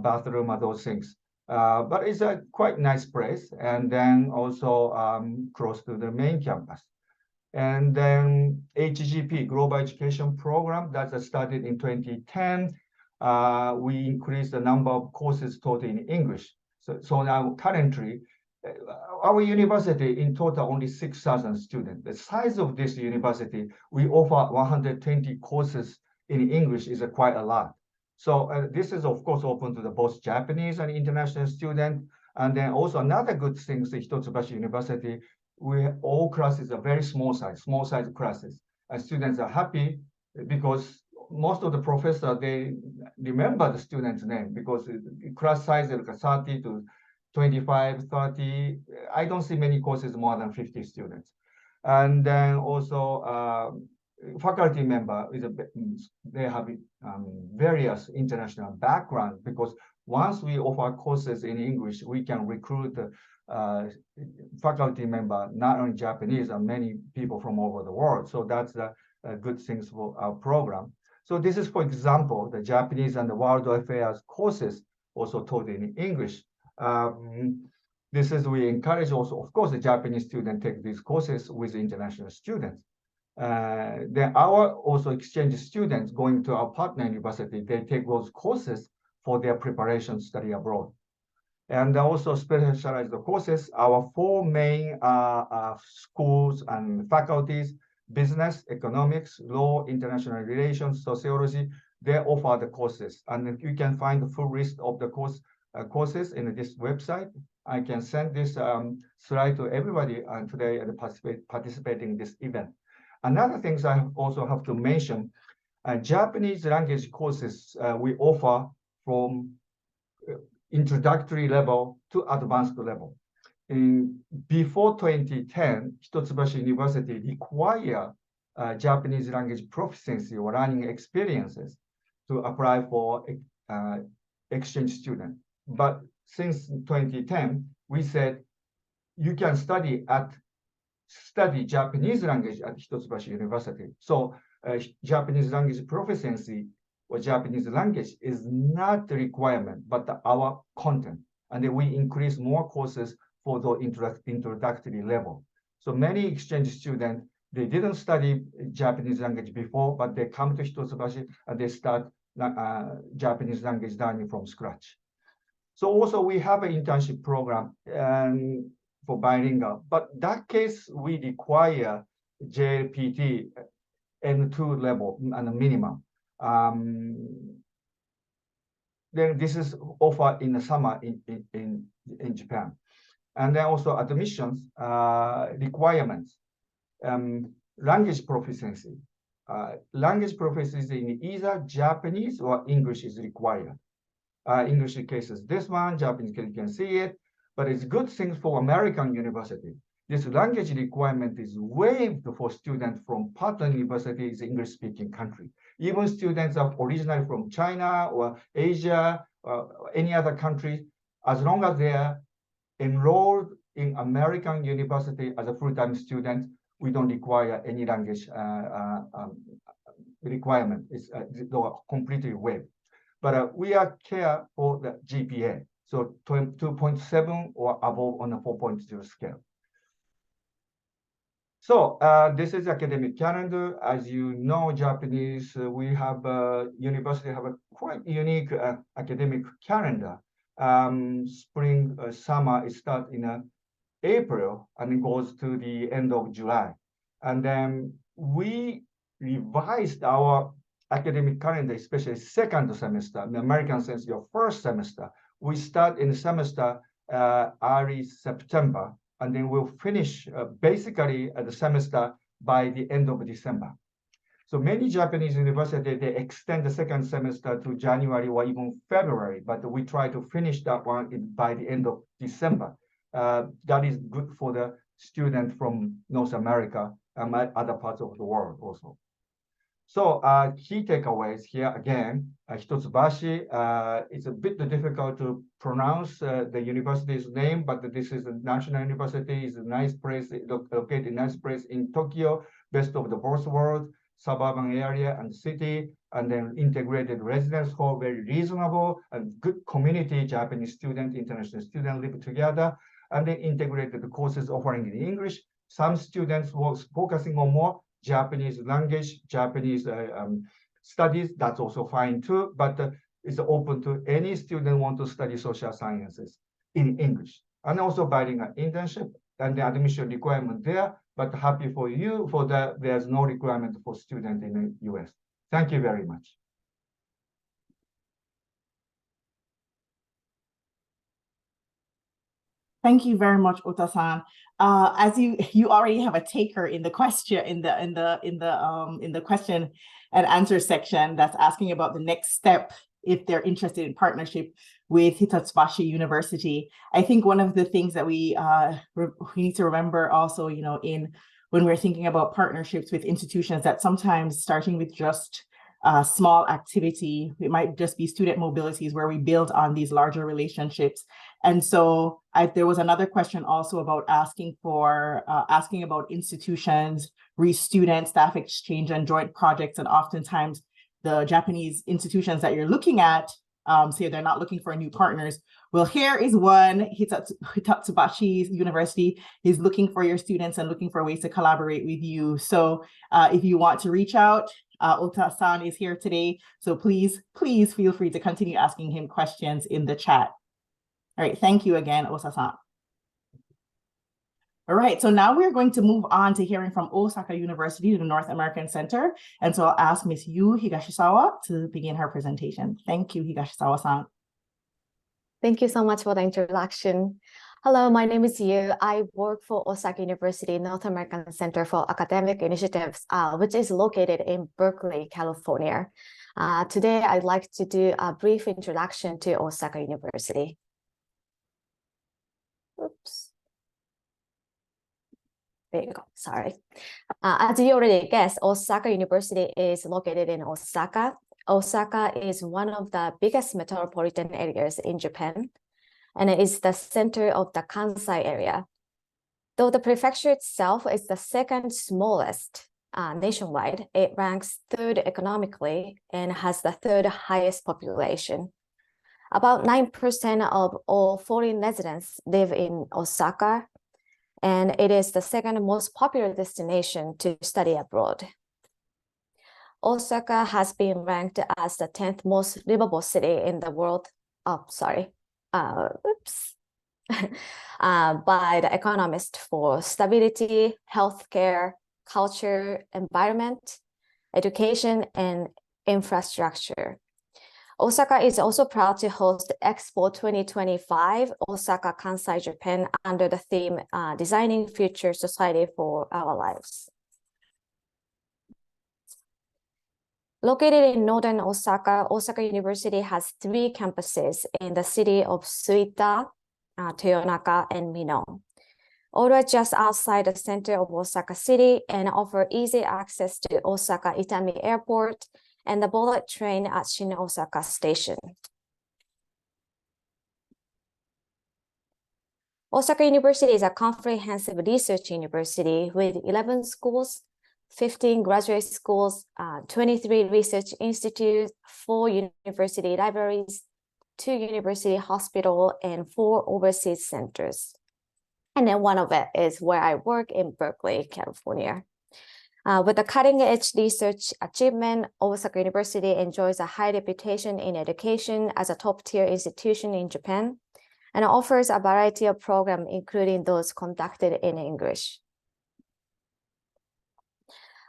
bathroom or those things. But it's a quite nice place. And then also close to the main campus. And then HGP, Global Education Program, that started in 2010. We increased the number of courses taught in English. So now currently, our university in total only 6,000 students. The size of this university, we offer 120 courses in English is quite a lot. So this is of course open to the both Japanese and international students. And then also another good thing is Hitotsubashi University, all classes are very small size classes. And students are happy because most of the professors, they remember the student's name because class size is like 30 to 25, 30. I don't see many courses more than 50 students. And then also faculty member, they have various international backgrounds because once we offer courses in English, we can recruit faculty member, not only Japanese, and many people from all over the world. So that's a good thing for our program. So this is, for example, the Japanese and the world affairs courses also taught in English. This is, we encourage also, of course, the Japanese students take these courses with international students. Then our also exchange students going to our partner university, they take those courses for their preparation study abroad. And also specialized courses, our 4 main schools and faculties, business, economics, law, international relations, sociology, they offer the courses. And you can find the full list of the courses in this website. I can send this slide to everybody today participating in this event. Another thing I also have to mention, Japanese language courses we offer from introductory level to advanced level. Before 2010, Hitotsubashi University required Japanese language proficiency or learning experiences to apply for exchange student. But since 2010, we said you can study Japanese language at Hitotsubashi University. So Japanese language proficiency or Japanese language is not the requirement, but our content. And then we increase more courses for the introductory level. So many exchange students, they didn't study Japanese language before, but they come to Hitotsubashi and they start Japanese language learning from scratch. So also we have an internship program for bilingual, but that case we require JLPT N2 level and a minimum. Then this is offered in the summer in Japan. And then also admissions requirements, language proficiency. Language proficiency in either Japanese or English is required. English cases this one, Japanese you can see it, but it's a good thing for American university. This language requirement is waived for students from partner universities, English-speaking country. Even students are originally from China or Asia or any other country, as long as they are enrolled in American university as a full-time student, we don't require any language requirement. It's completely waived. But we are care for the GPA, so 2.7 or above on a 4.0 scale. So this is academic calendar. As you know, Japanese, we have university have a quite unique academic calendar. Spring, summer, it starts in April and it goes to the end of July. And then we revised our academic calendar, especially second semester. In the American sense, your first semester. We start in the semester early September, and then we'll finish basically the semester by the end of December. So many Japanese universities, they extend the second semester to January or even February, but we try to finish that one by the end of December. That is good for the student from North America and other parts of the world also. So key takeaways here again, Hitotsubashi, it's a bit difficult to pronounce the university's name, but this is a national university, it's a nice place, located in a nice place in Tokyo, best of the both worlds, suburban area and city, and then integrated residence hall, very reasonable and good community, Japanese student, international student live together, and then integrated courses offering in English. Some students was focusing on more Japanese language, Japanese studies, that's also fine too, but it's open to any student want to study social sciences in English. And also bilingual internship and the admission requirement there, but happy for you for that there's no requirement for students in the US. Thank you very much. Thank you very much, Ota-san. As you already have a taker in the question in the question and answer section that's asking about the next step if they're interested in partnership with Hitotsubashi University. I think one of the things that we need to remember also, you know, when we're thinking about partnerships with institutions, that sometimes starting with just small activity, it might just be student mobilities where we build on these larger relationships. And so there was another question also about asking about institutions, student staff exchange and joint projects. And oftentimes the Japanese institutions that you're looking at say they're not looking for new partners. Well, here is one, Hitotsubashi University is looking for your students and looking for ways to collaborate with you. So if you want to reach out, Ota-san is here today. So please feel free to continue asking him questions in the chat. All right, thank you again, Ota-san. All right, so now we're going to move on to hearing from Osaka University, the North American Center. And so I'll ask Ms. Yu Higashisawa to begin her presentation. Thank you, Higashisawa-san. Thank you so much for the introduction. Hello, my name is Yu. I work for Osaka University North American Center for Academic Initiatives, which is located in Berkeley, California. Today, I'd like to do a brief introduction to Osaka University. Oops. There you go. Sorry. As you already guessed, Osaka University is located in Osaka. Osaka is one of the biggest metropolitan areas in Japan, and it is the center of the Kansai area. Though the prefecture itself is the second smallest nationwide, it ranks third economically and has the third highest population. About 9% of all foreign residents live in Osaka, and it is the second most popular destination to study abroad. Osaka has been ranked as the 10th most livable city in the world. Oh, sorry. By The Economist for stability, healthcare, culture, environment, education, and infrastructure. Osaka is also proud to host Expo 2025, Osaka, Kansai, Japan, under the theme Designing Future Society for Our Lives. Located in northern Osaka, Osaka University has 3 campuses in the city of Suita, Toyonaka, and Mino. All are just outside the center of Osaka City and offer easy access to Osaka Itami Airport and the bullet train at Shin Osaka Station. Osaka University is a comprehensive research university with 11 schools, 15 graduate schools, 23 research institutes, 4 university libraries, 2 university hospitals, and 4 overseas centers. And then one of it is where I work in Berkeley, California. With a cutting-edge research achievement, Osaka University enjoys a high reputation in education as a top-tier institution in Japan and offers a variety of programs, including those conducted in English.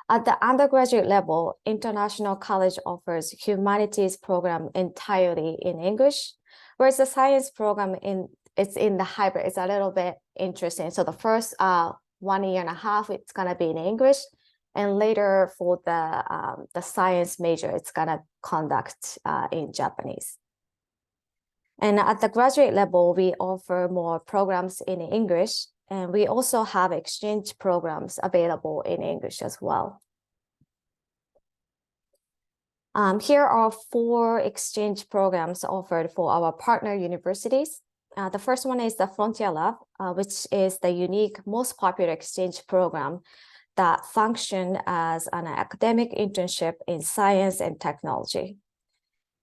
At the undergraduate level, International College offers humanities program entirely in English, whereas the science program it's in the hybrid. It's a little bit interesting. So the first 1 year and a half, it's gonna be in English, and later for the science major, it's gonna conduct in Japanese. And at the graduate level, we offer more programs in English, and we also have exchange programs available in English as well. Here are 4 exchange programs offered for our partner universities. The first one is the Frontier Lab, which is the unique, most popular exchange program that function as an academic internship in science and technology.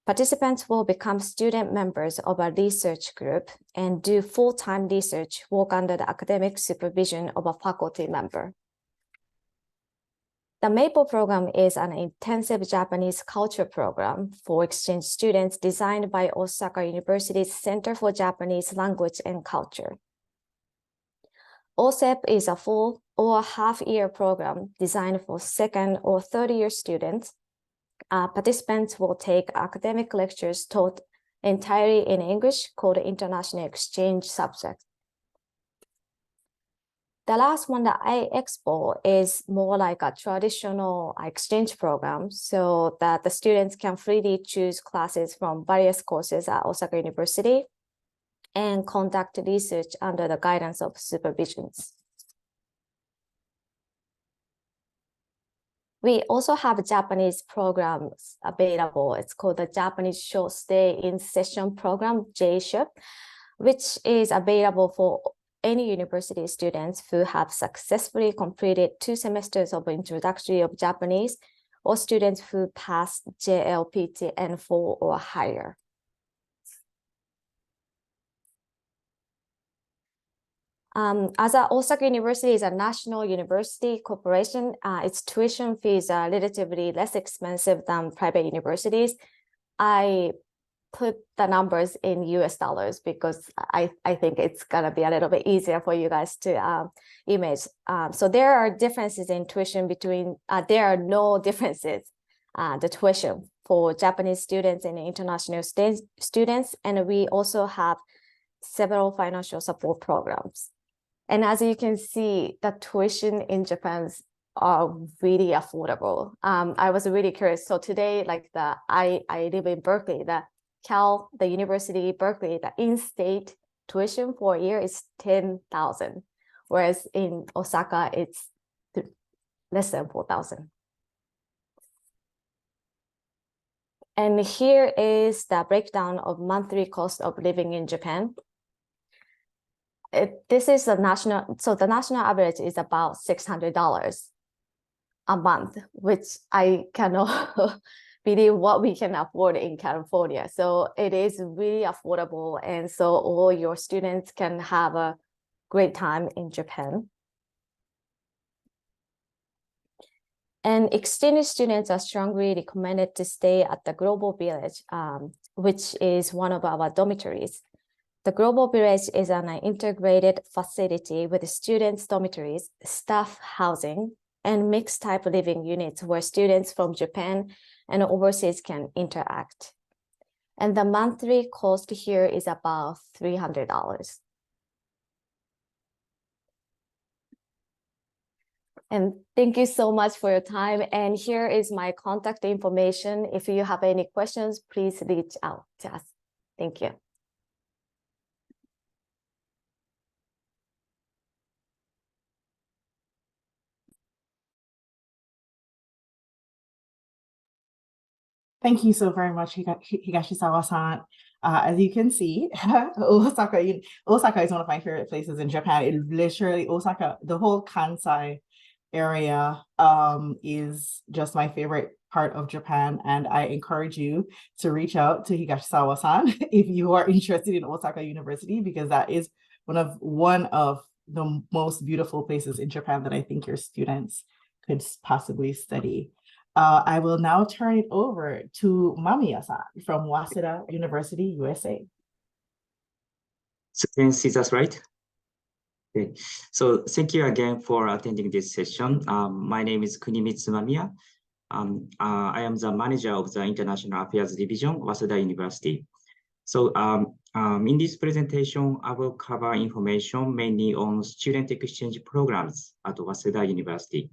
Participants will become student members of a research group and do full-time research work under the academic supervision of a faculty member. The MAPLE program is an intensive Japanese culture program for exchange students designed by Osaka University's Center for Japanese Language and Culture. OSEP is a full or half-year program designed for 2nd or 3rd-year students. Participants will take academic lectures taught entirely in English called International Exchange Subject. The last one, the iExpo, is more like a traditional exchange program so that the students can freely choose classes from various courses at Osaka University and conduct research under the guidance of supervisions. We also have Japanese programs available. It's called the Japanese Short Stay in Session Program, JSHIP, which is available for any university students who have successfully completed 2 semesters of introductory of Japanese, or students who passed JLPT N4 or higher. As Osaka University is a national university corporation, its tuition fees are relatively less expensive than private universities. I put the numbers in US dollars because I think it's gonna be a little bit easier for you guys to image. So there are differences in tuition between, there are no differences, the tuition for Japanese students and international students. And we also have several financial support programs. And as you can see, the tuition in Japan are really affordable. I was really curious. So today, like I live in Berkeley, the University Berkeley, the in-state tuition for a year is $10,000, whereas in Osaka, it's less than 4,000. And here is the breakdown of monthly cost of living in Japan. This is the national, so the national average is about $600 a month, which I cannot believe what we can afford in California. So it is really affordable. And so all your students can have a great time in Japan. And exchange students are strongly recommended to stay at the Global Village, which is one of our dormitories. The Global Village is an integrated facility with students' dormitories, staff housing, and mixed type living units where students from Japan and overseas can interact. And the monthly cost here is about $300. And thank you so much for your time. And here is my contact information. If you have any questions, please reach out to us. Thank you. Thank you so very much, Higashisawa-san. As you can see, Osaka is one of my favorite places in Japan. It literally, Osaka, the whole Kansai area is just my favorite part of Japan. And I encourage you to reach out to Higashisawa-san if you are interested in Osaka University, because that is one of the most beautiful places in Japan that I think your students could possibly study. I will now turn it over to Mamiya-san from Waseda University, USA. So can you see that right? Okay. So thank you again for attending this session. My name is Kunimitsu Mamiya. I am the manager of the International Affairs Division, Waseda University. So in this presentation, I will cover information mainly on student exchange programs at Waseda University.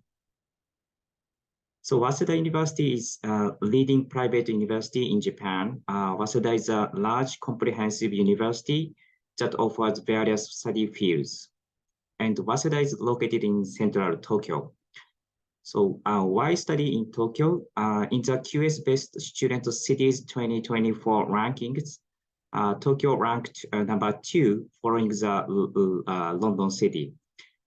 So Waseda University is a leading private university in Japan. Waseda is a large comprehensive university that offers various study fields. And Waseda is located in central Tokyo. So why study in Tokyo? In the QS-based Student Cities 2024 rankings, Tokyo ranked number 2 following the London city.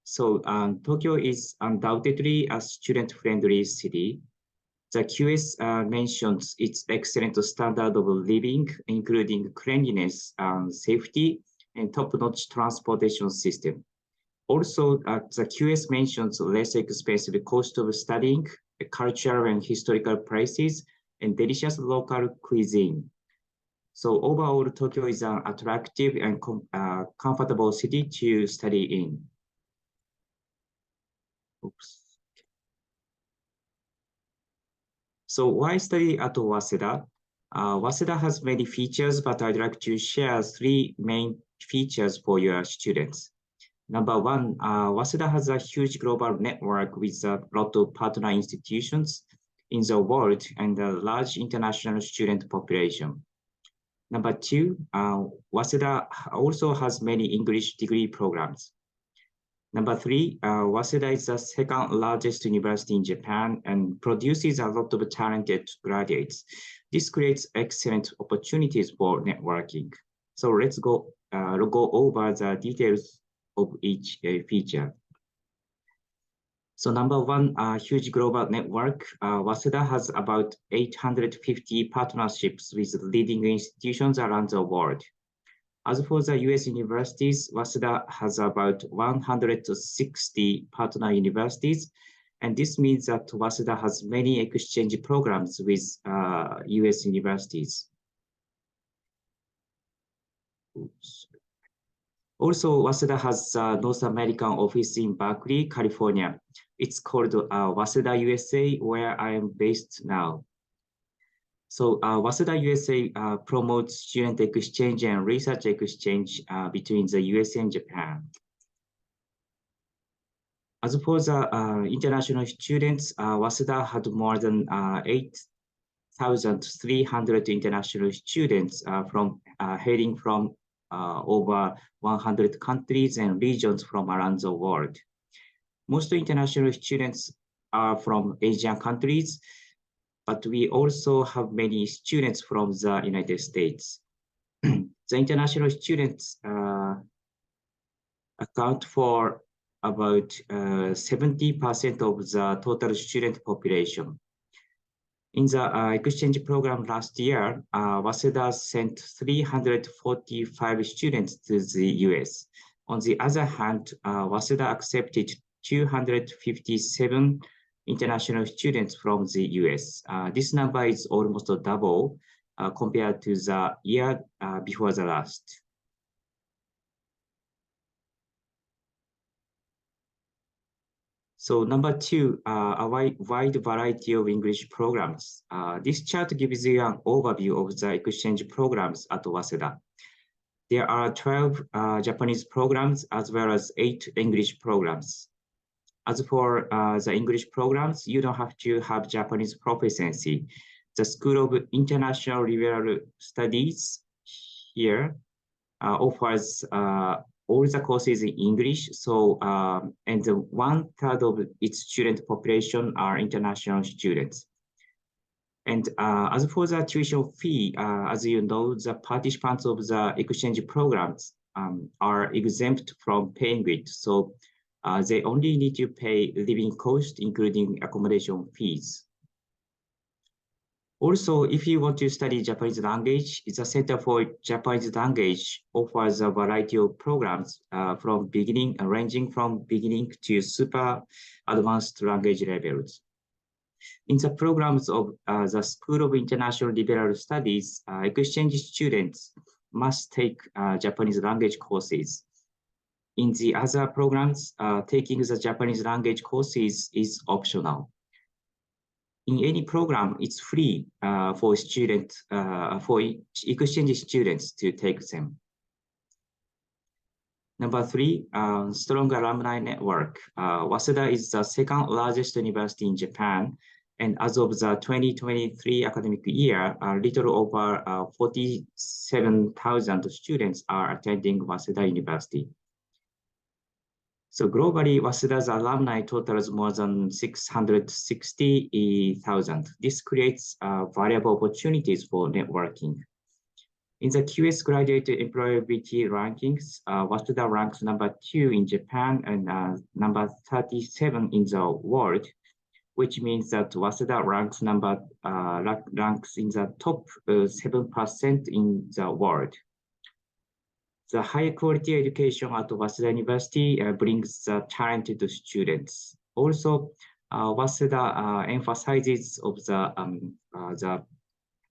So Tokyo is undoubtedly a student-friendly city. The QS mentions its excellent standard of living, including cleanliness, safety, and top-notch transportation system. Also, the QS mentions less expensive cost of studying, cultural and historical places, and delicious local cuisine. So overall, Tokyo is an attractive and comfortable city to study in. Oops. So why study at Waseda? Waseda has many features, but I'd like to share 3 main features for your students. Number 1, Waseda has a huge global network with a lot of partner institutions in the world and a large international student population. Number 2, Waseda also has many English degree programs. Number 3, Waseda is the 2nd largest university in Japan and produces a lot of talented graduates. This creates excellent opportunities for networking. So let's go over the details of each feature. So number 1, huge global network. Waseda has about 850 partnerships with leading institutions around the world. As for the US universities, Waseda has about 160 partner universities, and this means that Waseda has many exchange programs with US universities. Oops. Also, Waseda has a North American office in Berkeley, California. It's called Waseda USA, where I am based now. So Waseda USA promotes student exchange and research exchange between the US and Japan. As for the international students, Waseda had more than 8,300 international students hailing from over 100 countries and regions from around the world. Most international students are from Asian countries, but we also have many students from the United States. The international students account for about 70% of the total student population. In the exchange program last year, Waseda sent 345 students to the US. On the other hand, Waseda accepted 257 international students from the US. This number is almost double compared to the year before the last. So number two, a wide variety of English programs. This chart gives you an overview of the exchange programs at Waseda. There are 12 Japanese programs as well as 8 English programs. As for the English programs, you don't have to have Japanese proficiency. The School of International Liberal Studies here offers all the courses in English. So, and 1/3 of its student population are international students. And as for the tuition fee, as you know, the participants of the exchange programs are exempt from paying it. So they only need to pay living cost, including accommodation fees. Also, if you want to study Japanese language, the Center for Japanese Language offers a variety of programs ranging from beginning to super advanced language levels. In the programs of the School of International Liberal Studies, exchange students must take Japanese language courses. In the other programs, taking the Japanese language courses is optional. In any program, it's free for exchange students to take them. Number three, strong alumni network. Waseda is the second largest university in Japan, and as of the 2023 academic year, a little over 47,000 students are attending Waseda University. So globally, Waseda's alumni totals more than 660,000. This creates valuable opportunities for networking. In the QS graduate employability rankings, Waseda ranks number 2 in Japan and number 37 in the world, which means that Waseda ranks in the top 7% in the world. The high quality education at Waseda University brings talented students. Also, Waseda emphasizes of the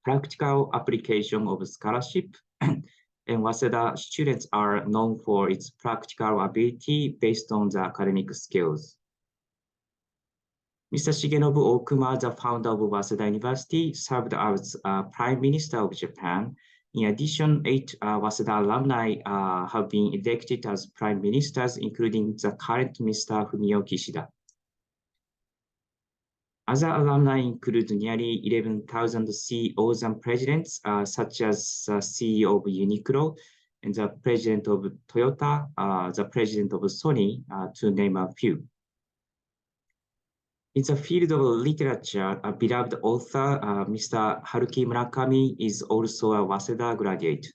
practical application of scholarship, and Waseda students are known for its practical ability based on the academic skills. Mr. Shigenobu Okuma, the founder of Waseda University, served as Prime Minister of Japan. In addition, 8 Waseda alumni have been elected as prime ministers, including the current Mr. Fumio Kishida. Other alumni include nearly 11,000 CEOs and presidents, such as the CEO of Uniqlo and the president of Toyota, the president of Sony, to name a few. In the field of literature, a beloved author, Mr. Haruki Murakami, is also a Waseda graduate.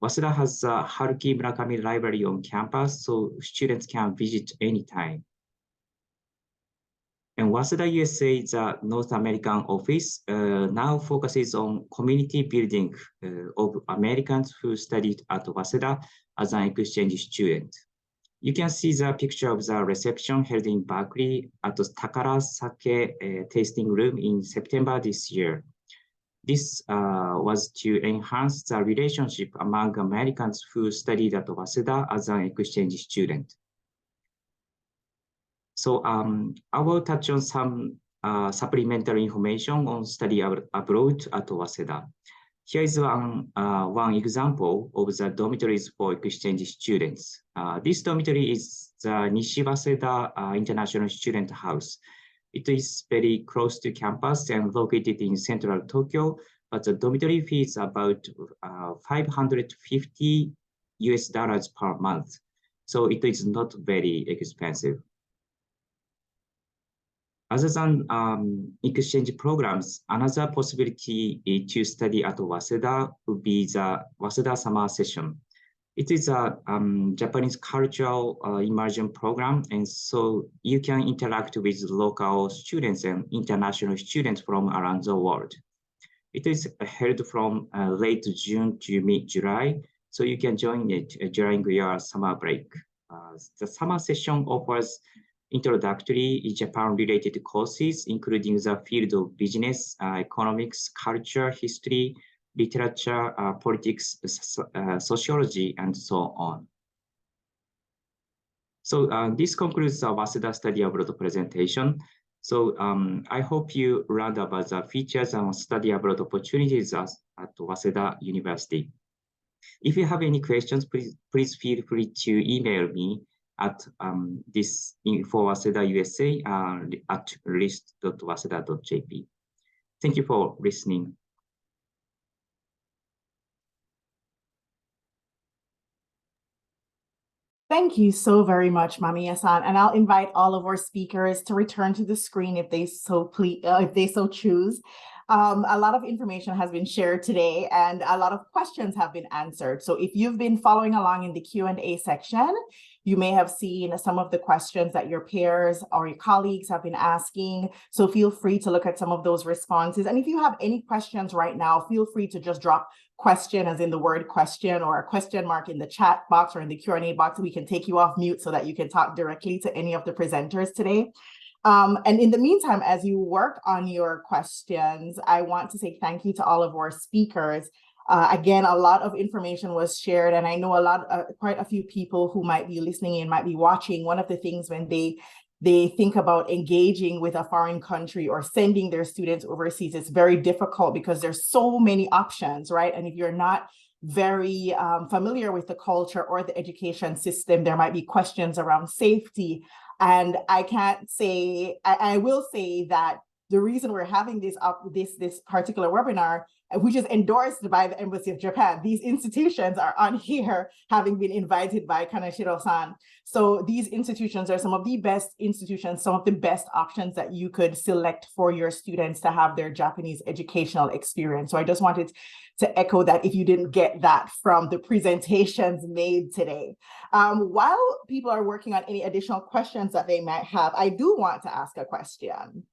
Waseda has a Haruki Murakami library on campus, so students can visit anytime. And Waseda USA, the North American office, now focuses on community building of Americans who studied at Waseda as an exchange student. You can see the picture of the reception held in Berkeley at the Takara Sake tasting room in September this year. This was to enhance the relationship among Americans who studied at Waseda as an exchange student. So I will touch on some supplementary information on study abroad at Waseda. Here is one example of the dormitories for exchange students. This dormitory is the Nishi Waseda International Student House. It is very close to campus and located in central Tokyo, but the dormitory fee is about 550 US dollars per month. So it is not very expensive. Other than exchange programs, another possibility to study at Waseda would be the Waseda Summer Session. It is a Japanese cultural immersion program, and so you can interact with local students and international students from around the world. It is held from late June to mid-July, so you can join it during your summer break. The summer session offers introductory Japan-related courses, including the field of business, economics, culture, history, literature, politics, sociology, and so on. So this concludes the Waseda Study Abroad presentation. So I hope you learned about the features and study abroad opportunities at Waseda University. If you have any questions, please feel free to email me at this info Waseda USA at list.waseda.jp. Thank you for listening. Thank you so very much, Mamiya-san. And I'll invite all of our speakers to return to the screen if they so choose. A lot of information has been shared today and a lot of questions have been answered. So if you've been following along in the Q&A section, you may have seen some of the questions that your peers or your colleagues have been asking. So feel free to look at some of those responses. And if you have any questions right now, feel free to just drop question as in the word question or a question mark in the chat box or in the Q&A box. We can take you off mute so that you can talk directly to any of the presenters today. And in the meantime, as you work on your questions, I want to say thank you to all of our speakers. Again, a lot of information was shared, and I know quite a few people who might be listening in, might be watching. One of the things when they think about engaging with a foreign country or sending their students overseas, it's very difficult because there's so many options, right? And if you're not very familiar with the culture or the education system, there might be questions around safety. And I will say that the reason we're having this particular webinar, which is endorsed by the Embassy of Japan, these institutions are on here having been invited by Kaneshiro-san. So these institutions are some of the best institutions, some of the best options that you could select for your students to have their Japanese educational experience. So I just wanted to echo that if you didn't get that from the presentations made today. While people are working on any additional questions that they might have, I do want to ask a question.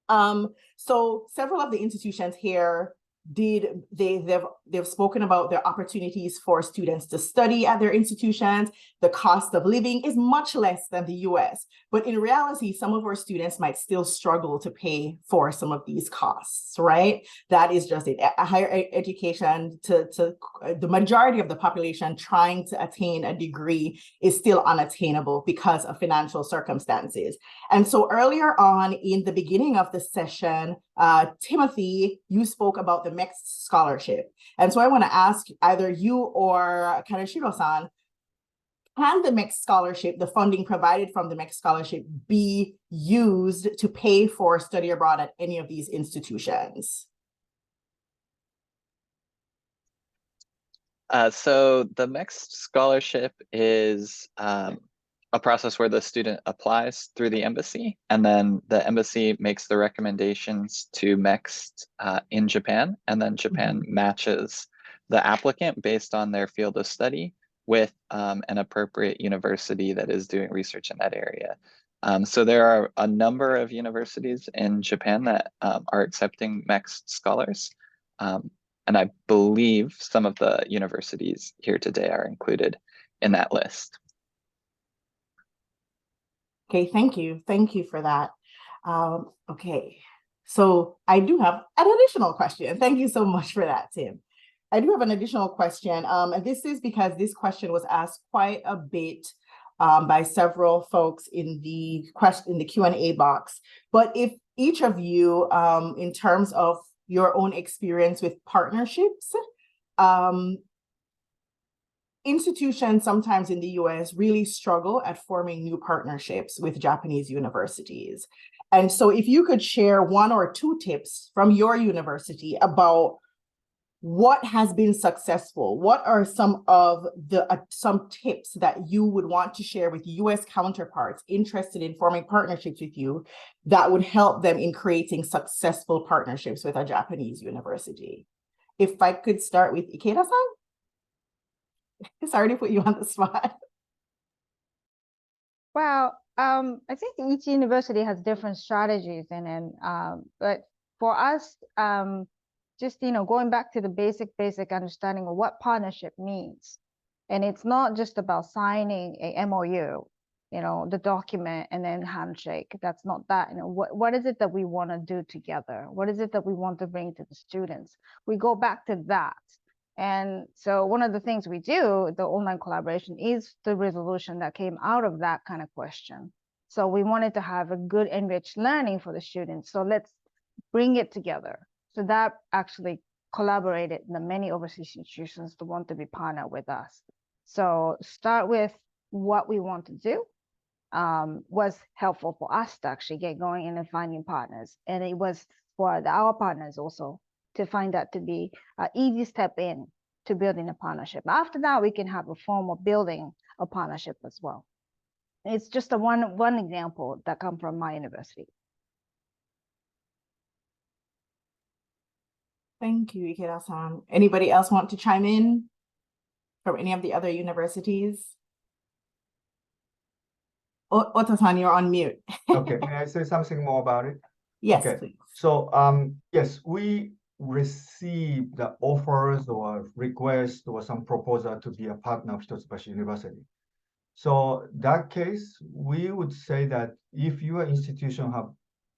So several of the institutions here they've spoken about their opportunities for students to study at their institutions. The cost of living is much less than the US, but in reality, some of our students might still struggle to pay for some of these costs, right? That is just it. A higher education to the majority of the population trying to attain a degree is still unattainable because of financial circumstances. And so earlier on in the beginning of the session, Timothy, you spoke about the MEXT scholarship. And so I want to ask either you or Kaneshiro-san, can the MEXT scholarship, the funding provided from the MEXT scholarship, be used to pay for study abroad at any of these institutions? So the MEXT scholarship is a process where the student applies through the embassy, and then the embassy makes the recommendations to MEXT in Japan, and then Japan matches the applicant based on their field of study with an appropriate university that is doing research in that area. So there are a number of universities in Japan that are accepting MEXT scholars. And I believe some of the universities here today are included in that list. Okay, thank you. Thank you for that. Okay, so I do have an additional question. Thank you so much for that, Tim. I do have an additional question, and this is because this question was asked quite a bit by several folks in the Q&A box. But if each of you, in terms of your own experience with partnerships, institutions sometimes in the US really struggle at forming new partnerships with Japanese universities. And so if you could share one or two tips from your university about what has been successful? What are some of the some tips that you would want to share with US counterparts interested in forming partnerships with you that would help them in creating successful partnerships with a Japanese university? If I could start with Ikeda-san. Sorry to put you on the spot. Well, I think each university has different strategies, but for us, just going back to the basic understanding of what partnership means, and it's not just about signing a MOU, the document and then handshake. That's not that. What is it that we want to do together? What is it that we want to bring to the students? We go back to that. And so one of the things we do, the online collaboration, is the resolution that came out of that kind of question. So we wanted to have a good enriched learning for the students. So let's bring it together. So that actually collaborated the many overseas institutions that want to be partnered with us. So start with what we want to do was helpful for us to actually get going and finding partners. And it was for our partners also to find that to be an easy step in to building a partnership. After that, we can have a form of building a partnership as well. It's just one example that come from my university. Thank you, Ikeda-san. Anybody else want to chime in from any of the other universities? Ota-san, you're on mute. Okay, may I say something more about it? Yes, okay. Please. So, yes, we received the offers or requests or some proposal to be a partner of Hitotsubashi University. So that case, we would say that if your institution have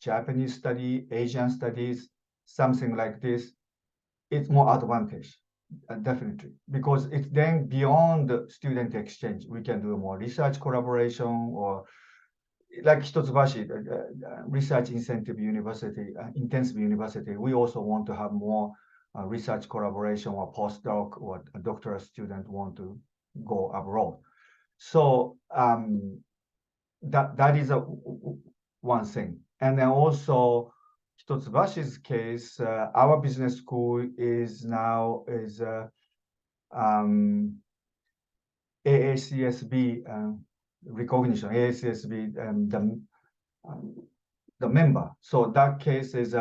Japanese study, Asian studies, something like this, it's more advantage, definitely, because it's then beyond the student exchange. We can do more research collaboration, or like Hitotsubashi, research incentive university, intensive university. We also want to have more research collaboration or postdoc or a doctoral student want to go abroad. So that is one thing. And then also Hitotsubashi's case, our business school is now AACSB recognition, AACSB the member. So that case is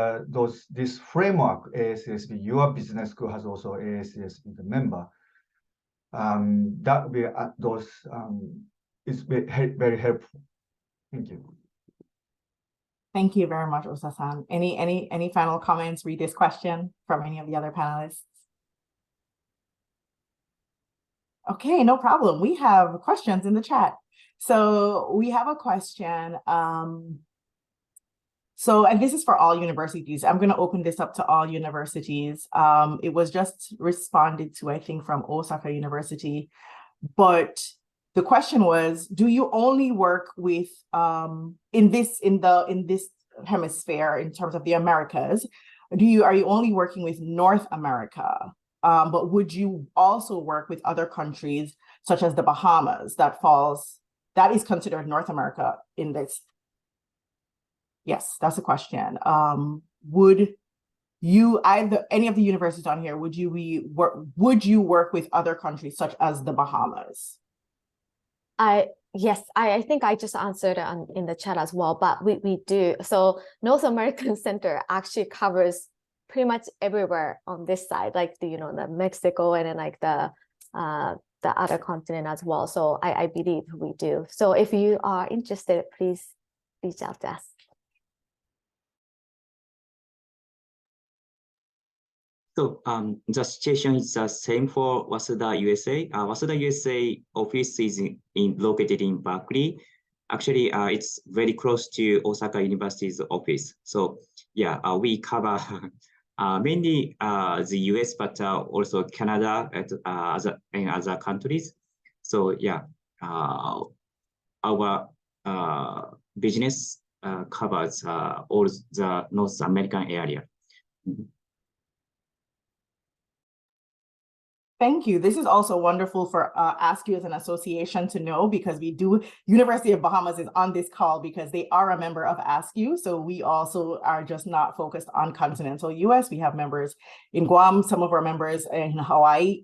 this framework AACSB. Your business school has also AACSB the member. That will those is very helpful. Thank you. Thank you very much, Osa-san. Any final comments, read this question from any of the other panelists? Okay, no problem. We have questions in the chat. So we have a question. And this is for all universities. I'm going to open this up to all universities. It was just responded to, I think, from Osaka University. But the question was, do you only work with in this hemisphere in terms of the Americas? Are you only working with North America? But would you also work with other countries such as the Bahamas that is considered North America in this? Yes, that's a question. Would you, any of the universities on here, would you work with other countries such as the Bahamas? Yes, I think I just answered in the chat as well, but we do. So North American Center actually covers pretty much everywhere on this side, like the Mexico and then like the other continent as well. So I believe we do. So if you are interested, please reach out to us. So the situation is the same for Waseda USA. Waseda USA office is located in Berkeley. Actually, it's very close to Osaka University's office. So yeah, we cover mainly the US, but also Canada and other countries. So yeah, our business covers all the North American area. Thank you. This is also wonderful for ASKU as an association to know, because University of Bahamas is on this call because they are a member of ASKU. So we also are just not focused on continental US. We have members in Guam, some of our members in Hawaii.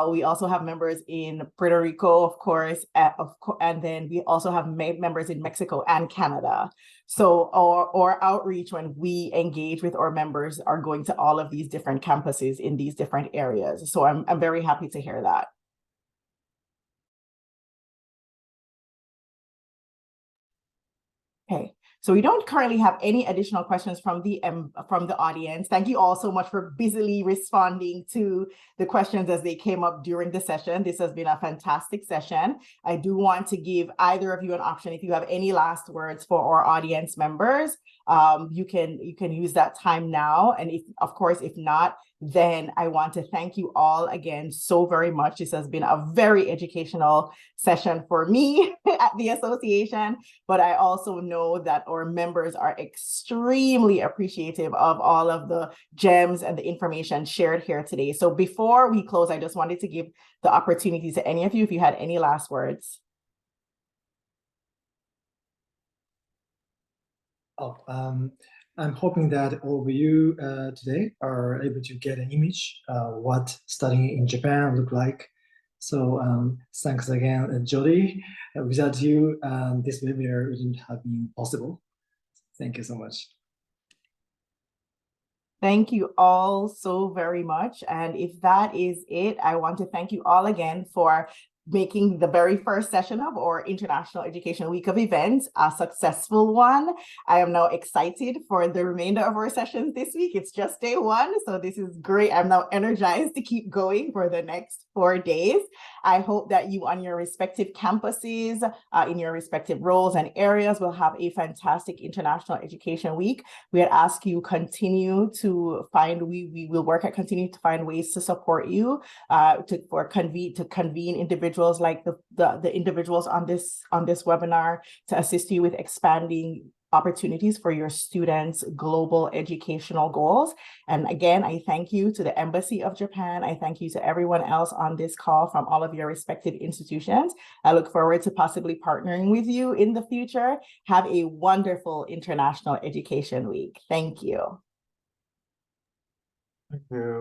We also have members in Puerto Rico, of course, and then we also have members in Mexico and Canada. So our outreach when we engage with our members are going to all of these different campuses in these different areas. So I'm very happy to hear that. Okay. So we don't currently have any additional questions from the audience. Thank you all so much for busily responding to the questions as they came up during the session. This has been a fantastic session. I do want to give either of you an option. If you have any last words for our audience members, you can use that time now. And if not, then I want to thank you all again so very much. This has been a very educational session for me at the association, but I also know that our members are extremely appreciative of all of the gems and the information shared here today. So before we close, I just wanted to give the opportunity to any of you if you had any last words. I'm hoping that all of you today are able to get an image what studying in Japan look like. So thanks again, Jody. Without you, this webinar wouldn't have been possible. Thank you so much. Thank you all so very much. And if that is it, I want to thank you all again for making the very first session of our International Education Week of events a successful one. I am now excited for the remainder of our sessions this week. It's just day one, so this is great. I'm now energized to keep going for the next 4 days. I hope that you on your respective campuses, in your respective roles and areas will have a fantastic International Education Week. We had asked you continue to find, we will work at continue to find ways to support you, to convene individuals like the individuals on this webinar to assist you with expanding opportunities for your students' global educational goals. And again, I thank you to the Embassy of Japan. I thank you to everyone else on this call from all of your respective institutions. I look forward to possibly partnering with you in the future. Have a wonderful International Education Week. Thank you. Thank you.